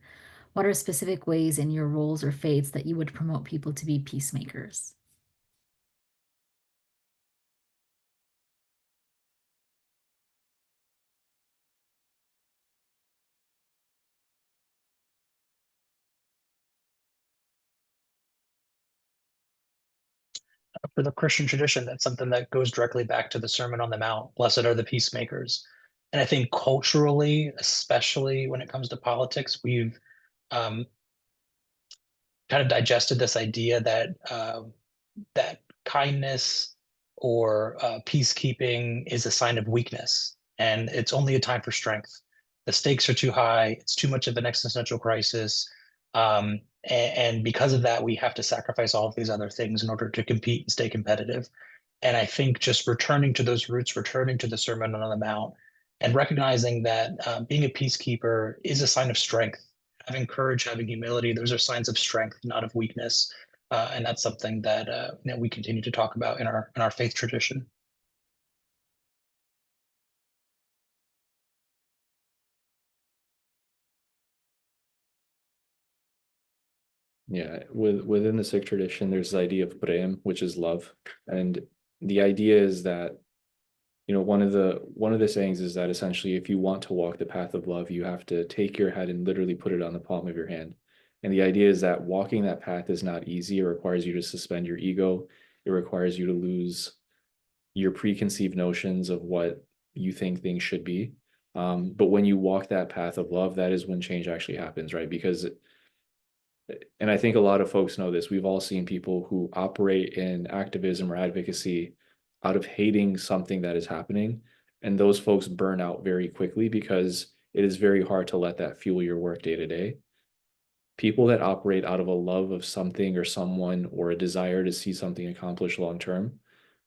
[SPEAKER 2] What are specific ways in your roles or faiths that you would promote people to be peacemakers?
[SPEAKER 4] For the Christian tradition, that's something that goes directly back to the Sermon on the Mount. Blessed are the peacemakers. And I think culturally, especially when it comes to politics, we've kind of digested this idea that kindness or peacekeeping is a sign of weakness, and it's only a time for strength. The stakes are too high. It's too much of an existential crisis. And because of that, we have to sacrifice all of these other things in order to compete and stay competitive. And I think just returning to those roots, returning to the Sermon on the Mount, and recognizing that being a peacekeeper is a sign of strength. Having courage, having humility, those are signs of strength, not of weakness. And that's something that we continue to talk about in our faith tradition.
[SPEAKER 5] Yeah, within the Sikh tradition, there's the idea of prem, which is love, and the idea is that, you know, one of the sayings is that essentially, if you want to walk the path of love, you have to take your head and literally put it on the palm of your hand. And the idea is that walking that path is not easy. It requires you to suspend your ego. It requires you to lose your preconceived notions of what you think things should be. But when you walk that path of love, that is when change actually happens, right? Because, and I think a lot of folks know this, we've all seen people who operate in activism or advocacy out of hating something that is happening. And those folks burn out very quickly because it is very hard to let that fuel your work day to day. People that operate out of a love of something or someone or a desire to see something accomplished long term,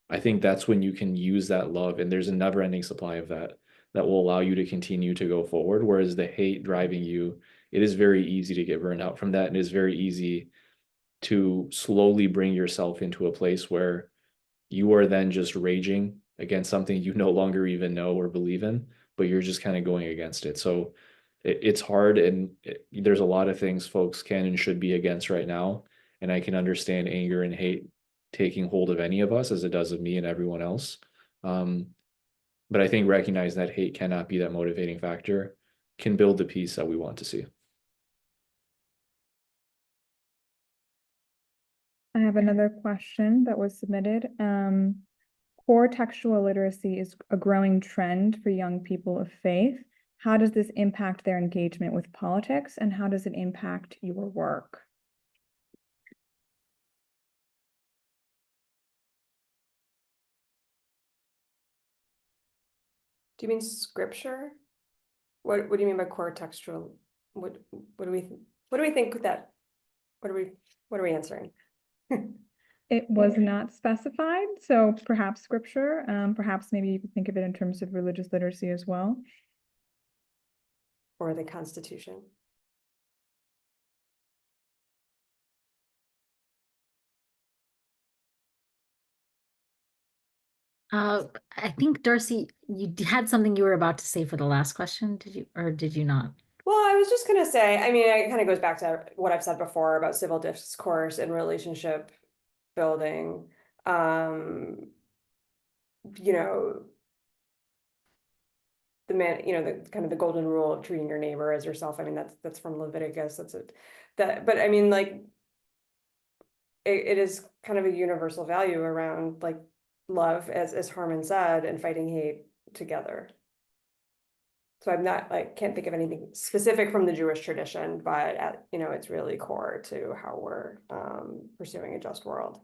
[SPEAKER 5] I think that's when you can use that love, and there's a never-ending supply of that will allow you to continue to go forward. Whereas the hate driving you, it is very easy to get burned out from that, and it is very easy to slowly bring yourself into a place where you are then just raging against something you no longer even know or believe in, but you're just kind of going against it. So it's hard, and there's a lot of things folks can and should be against right now. And I can understand anger and hate taking hold of any of us as it does of me and everyone else. But I think recognizing that hate cannot be that motivating factor can build the peace that we want to see.
[SPEAKER 6] I have another question that was submitted. Core textual literacy is a growing trend for young people of faith. How does this impact their engagement with politics, and how does it impact your work?
[SPEAKER 3] Do you mean scripture? What do you mean by core textual? What do we think that? What are we answering?
[SPEAKER 6] It was not specified, so perhaps scripture, perhaps maybe you could think of it in terms of religious literacy as well.
[SPEAKER 3] Or the Constitution.
[SPEAKER 2] I think, Darcy, you had something you were about to say for the last question. Did you, or did you not?
[SPEAKER 3] Well, I was just going to say, I mean, it kind of goes back to what I've said before about civil discourse and relationship building. You know, the kind of the golden rule of treating your neighbor as yourself. I mean, that's from Leviticus. That's it. But I mean, like, it is kind of a universal value around like love, as Harman said, and fighting hate together. So I'm not can't think of anything specific from the Jewish tradition, but it's really core to how we're pursuing a just world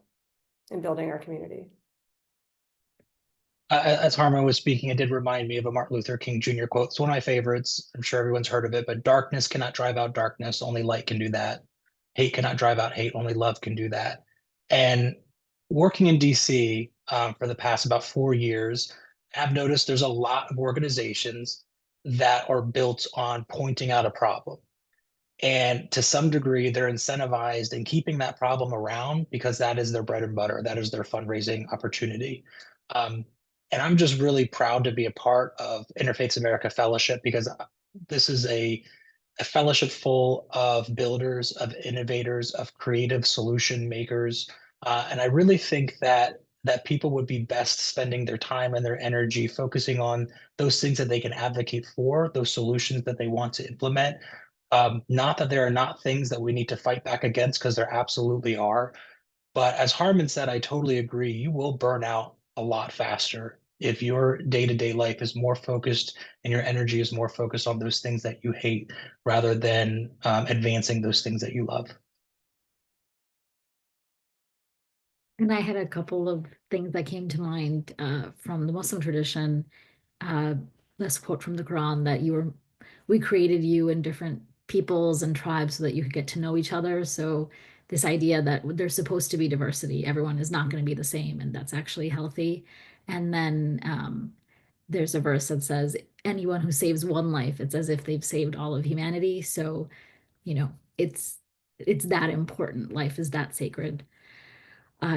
[SPEAKER 3] and building our community.
[SPEAKER 4] As Harman was speaking, it did remind me of a Martin Luther King Jr. quote. It's one of my favorites. I'm sure everyone's heard of it, but darkness cannot drive out darkness. Only light can do that. Hate cannot drive out hate. Only love can do that. And working in DC for the past about 4 years, I've noticed there's a lot of organizations that are built on pointing out a problem. And to some degree, they're incentivized in keeping that problem around because that is their bread and butter. That is their fundraising opportunity. Um, and I'm just really proud to be a part of Interfaith America Fellowship because this is a fellowship full of builders, of innovators, of creative solution makers. And I really think that people would be best spending their time and their energy focusing on those things that they can advocate for, those solutions that they want to implement. Not that there are not things that we need to fight back against, because there absolutely are. But as Harman said, I totally agree. You will burn out a lot faster if your day-to-day life is more focused and your energy is more focused on those things that you hate rather than advancing those things that you love.
[SPEAKER 2] And I had a couple of things that came to mind from the Muslim tradition. This quote from the Quran that we created you in different peoples and tribes so that you could get to know each other. So this idea that there's supposed to be diversity, everyone is not going to be the same, and that's actually healthy. And then there's a verse that says, anyone who saves one life, it's as if they've saved all of humanity. So, it's that important. Life is that sacred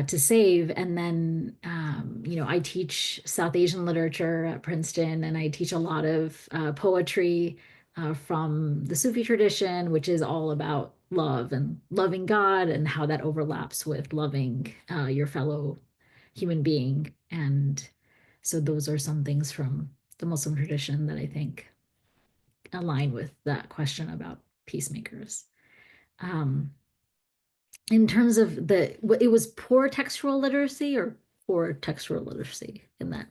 [SPEAKER 2] to save. And then, I teach South Asian literature at Princeton, and I teach a lot of poetry from the Sufi tradition, which is all about love and loving God and how that overlaps with loving your fellow human being. And so those are some things from the Muslim tradition that I think align with that question about peacemakers. In terms of it was poor textual literacy or poor textual literacy in that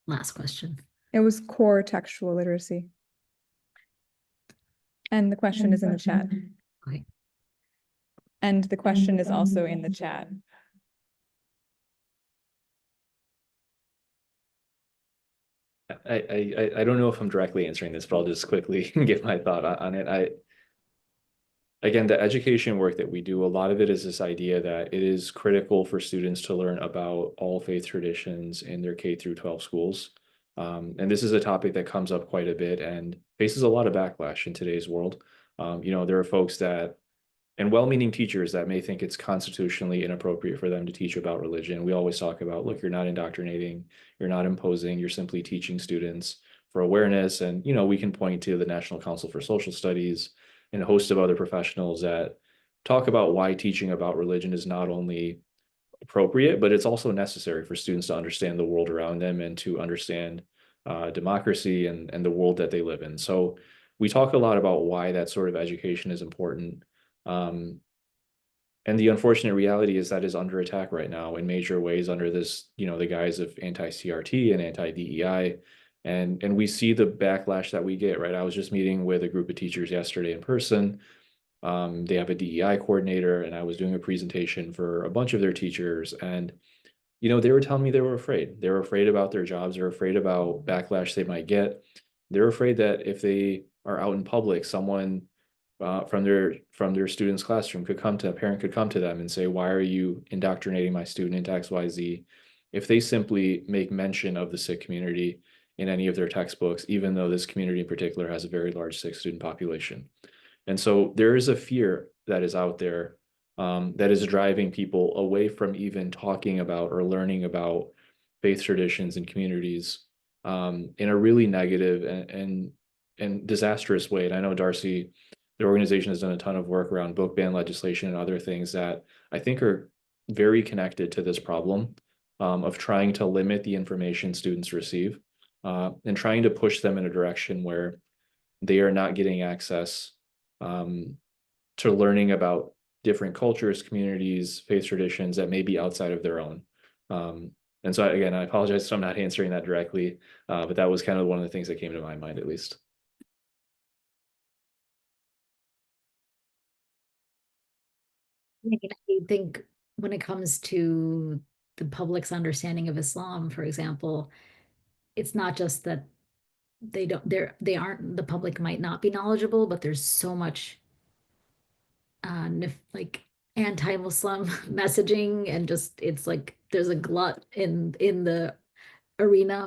[SPEAKER 2] last question?
[SPEAKER 6] It was core textual literacy. And the question is in the chat.
[SPEAKER 2] Okay.
[SPEAKER 6] And the question is also in the chat.
[SPEAKER 5] I don't know if I'm directly answering this, but I'll just quickly give my thought on it. Again, the education work that we do, a lot of it is this idea that it is critical for students to learn about all faith traditions in their K through 12 schools. And this is a topic that comes up quite a bit and faces a lot of backlash in today's world. There are folks that, and well-meaning teachers that may think it's constitutionally inappropriate for them to teach about religion. We always talk about, look, you're not indoctrinating, you're not imposing, you're simply teaching students for awareness. And, we can point to the National Council for Social Studies and a host of other professionals that talk about why teaching about religion is not only appropriate, but it's also necessary for students to understand the world around them and to understand democracy and the world that they live in. So we talk a lot about why that sort of education is important. And the unfortunate reality is that is under attack right now in major ways under this, the guise of anti-CRT and anti-DEI. And we see the backlash that we get, right? I was just meeting with a group of teachers yesterday in person. They have a DEI coordinator, and I was doing a presentation for a bunch of their teachers. And, they were telling me they were afraid. They were afraid about their jobs. They're afraid about backlash they might get. They're afraid that if they are out in public, someone from their student's classroom a parent could come to them and say, why are you indoctrinating my student into XYZ? If they simply make mention of the Sikh community in any of their textbooks, even though this community in particular has a very large Sikh student population. And so there is a fear that is out there that is driving people away from even talking about or learning about faith traditions and communities in a really negative and disastrous way. And I know Darcy, the organization, has done a ton of work around book ban legislation and other things that I think are very connected to this problem of trying to limit the information students receive. And trying to push them in a direction where they are not getting access to learning about different cultures, communities, faith traditions that may be outside of their own. And so again, I apologize if I'm not answering that directly, but that was kind of one of the things that came to my mind, at least.
[SPEAKER 2] I think when it comes to the public's understanding of Islam, for example, it's not just that they aren't, the public might not be knowledgeable, but there's so much like anti-Muslim messaging, and just it's like there's a glut in the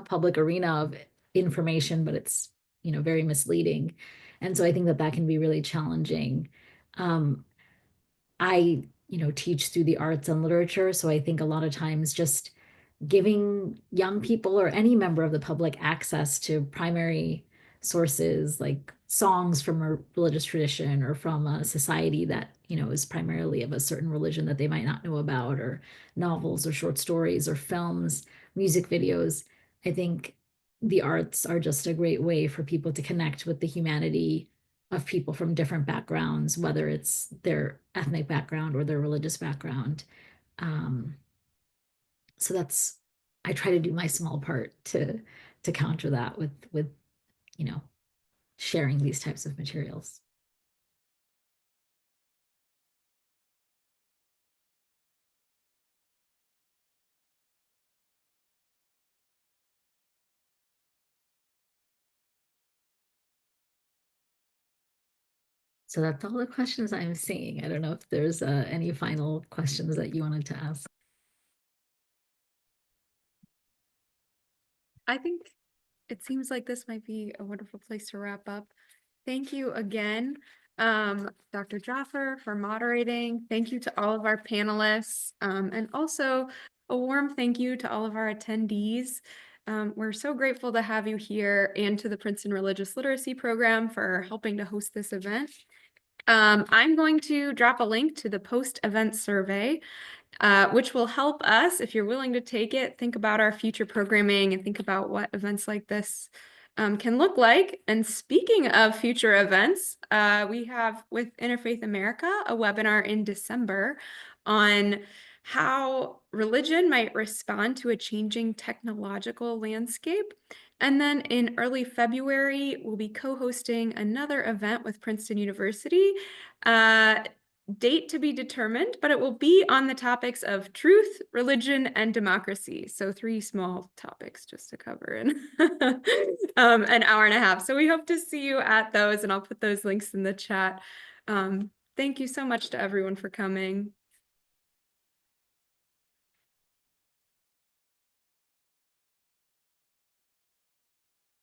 [SPEAKER 2] public arena of information, but it's very misleading. And so I think that that can be really challenging. um I teach through the arts and literature, so I think a lot of times just giving young people or any member of the public access to primary sources like songs from a religious tradition or from a society that is primarily of a certain religion that they might not know about, or novels or short stories or films, music videos. I think the arts are just a great way for people to connect with the humanity of people from different backgrounds, whether it's their ethnic background or their religious background. um, so that's, I try to do my small part to counter that with you know sharing these types of materials. So that's all the questions I'm seeing. I don't know if there's any final questions that you wanted to ask.
[SPEAKER 1] I think it seems like this might be a wonderful place to wrap up. Thank you again, Dr. Jaffer, for moderating. Thank you to all of our panelists, and also a warm thank you to all of our attendees. We're so grateful to have you here, and to the Princeton Religious Literacy Program for helping to host this event. I'm going to drop a link to the post-event survey, which will help us, if you're willing to take it, think about our future programming and think about what events like this can look like. And speaking of future events, we have with Interfaith America a webinar in December on how religion might respond to a changing technological landscape. And then in early February, we'll be co-hosting another event with Princeton University. Date to be determined, but it will be on the topics of truth, religion, and democracy. So 3 small topics just to cover in an hour and a half. So we hope to see you at those, and I'll put those links in the chat. Thank you so much to everyone for coming.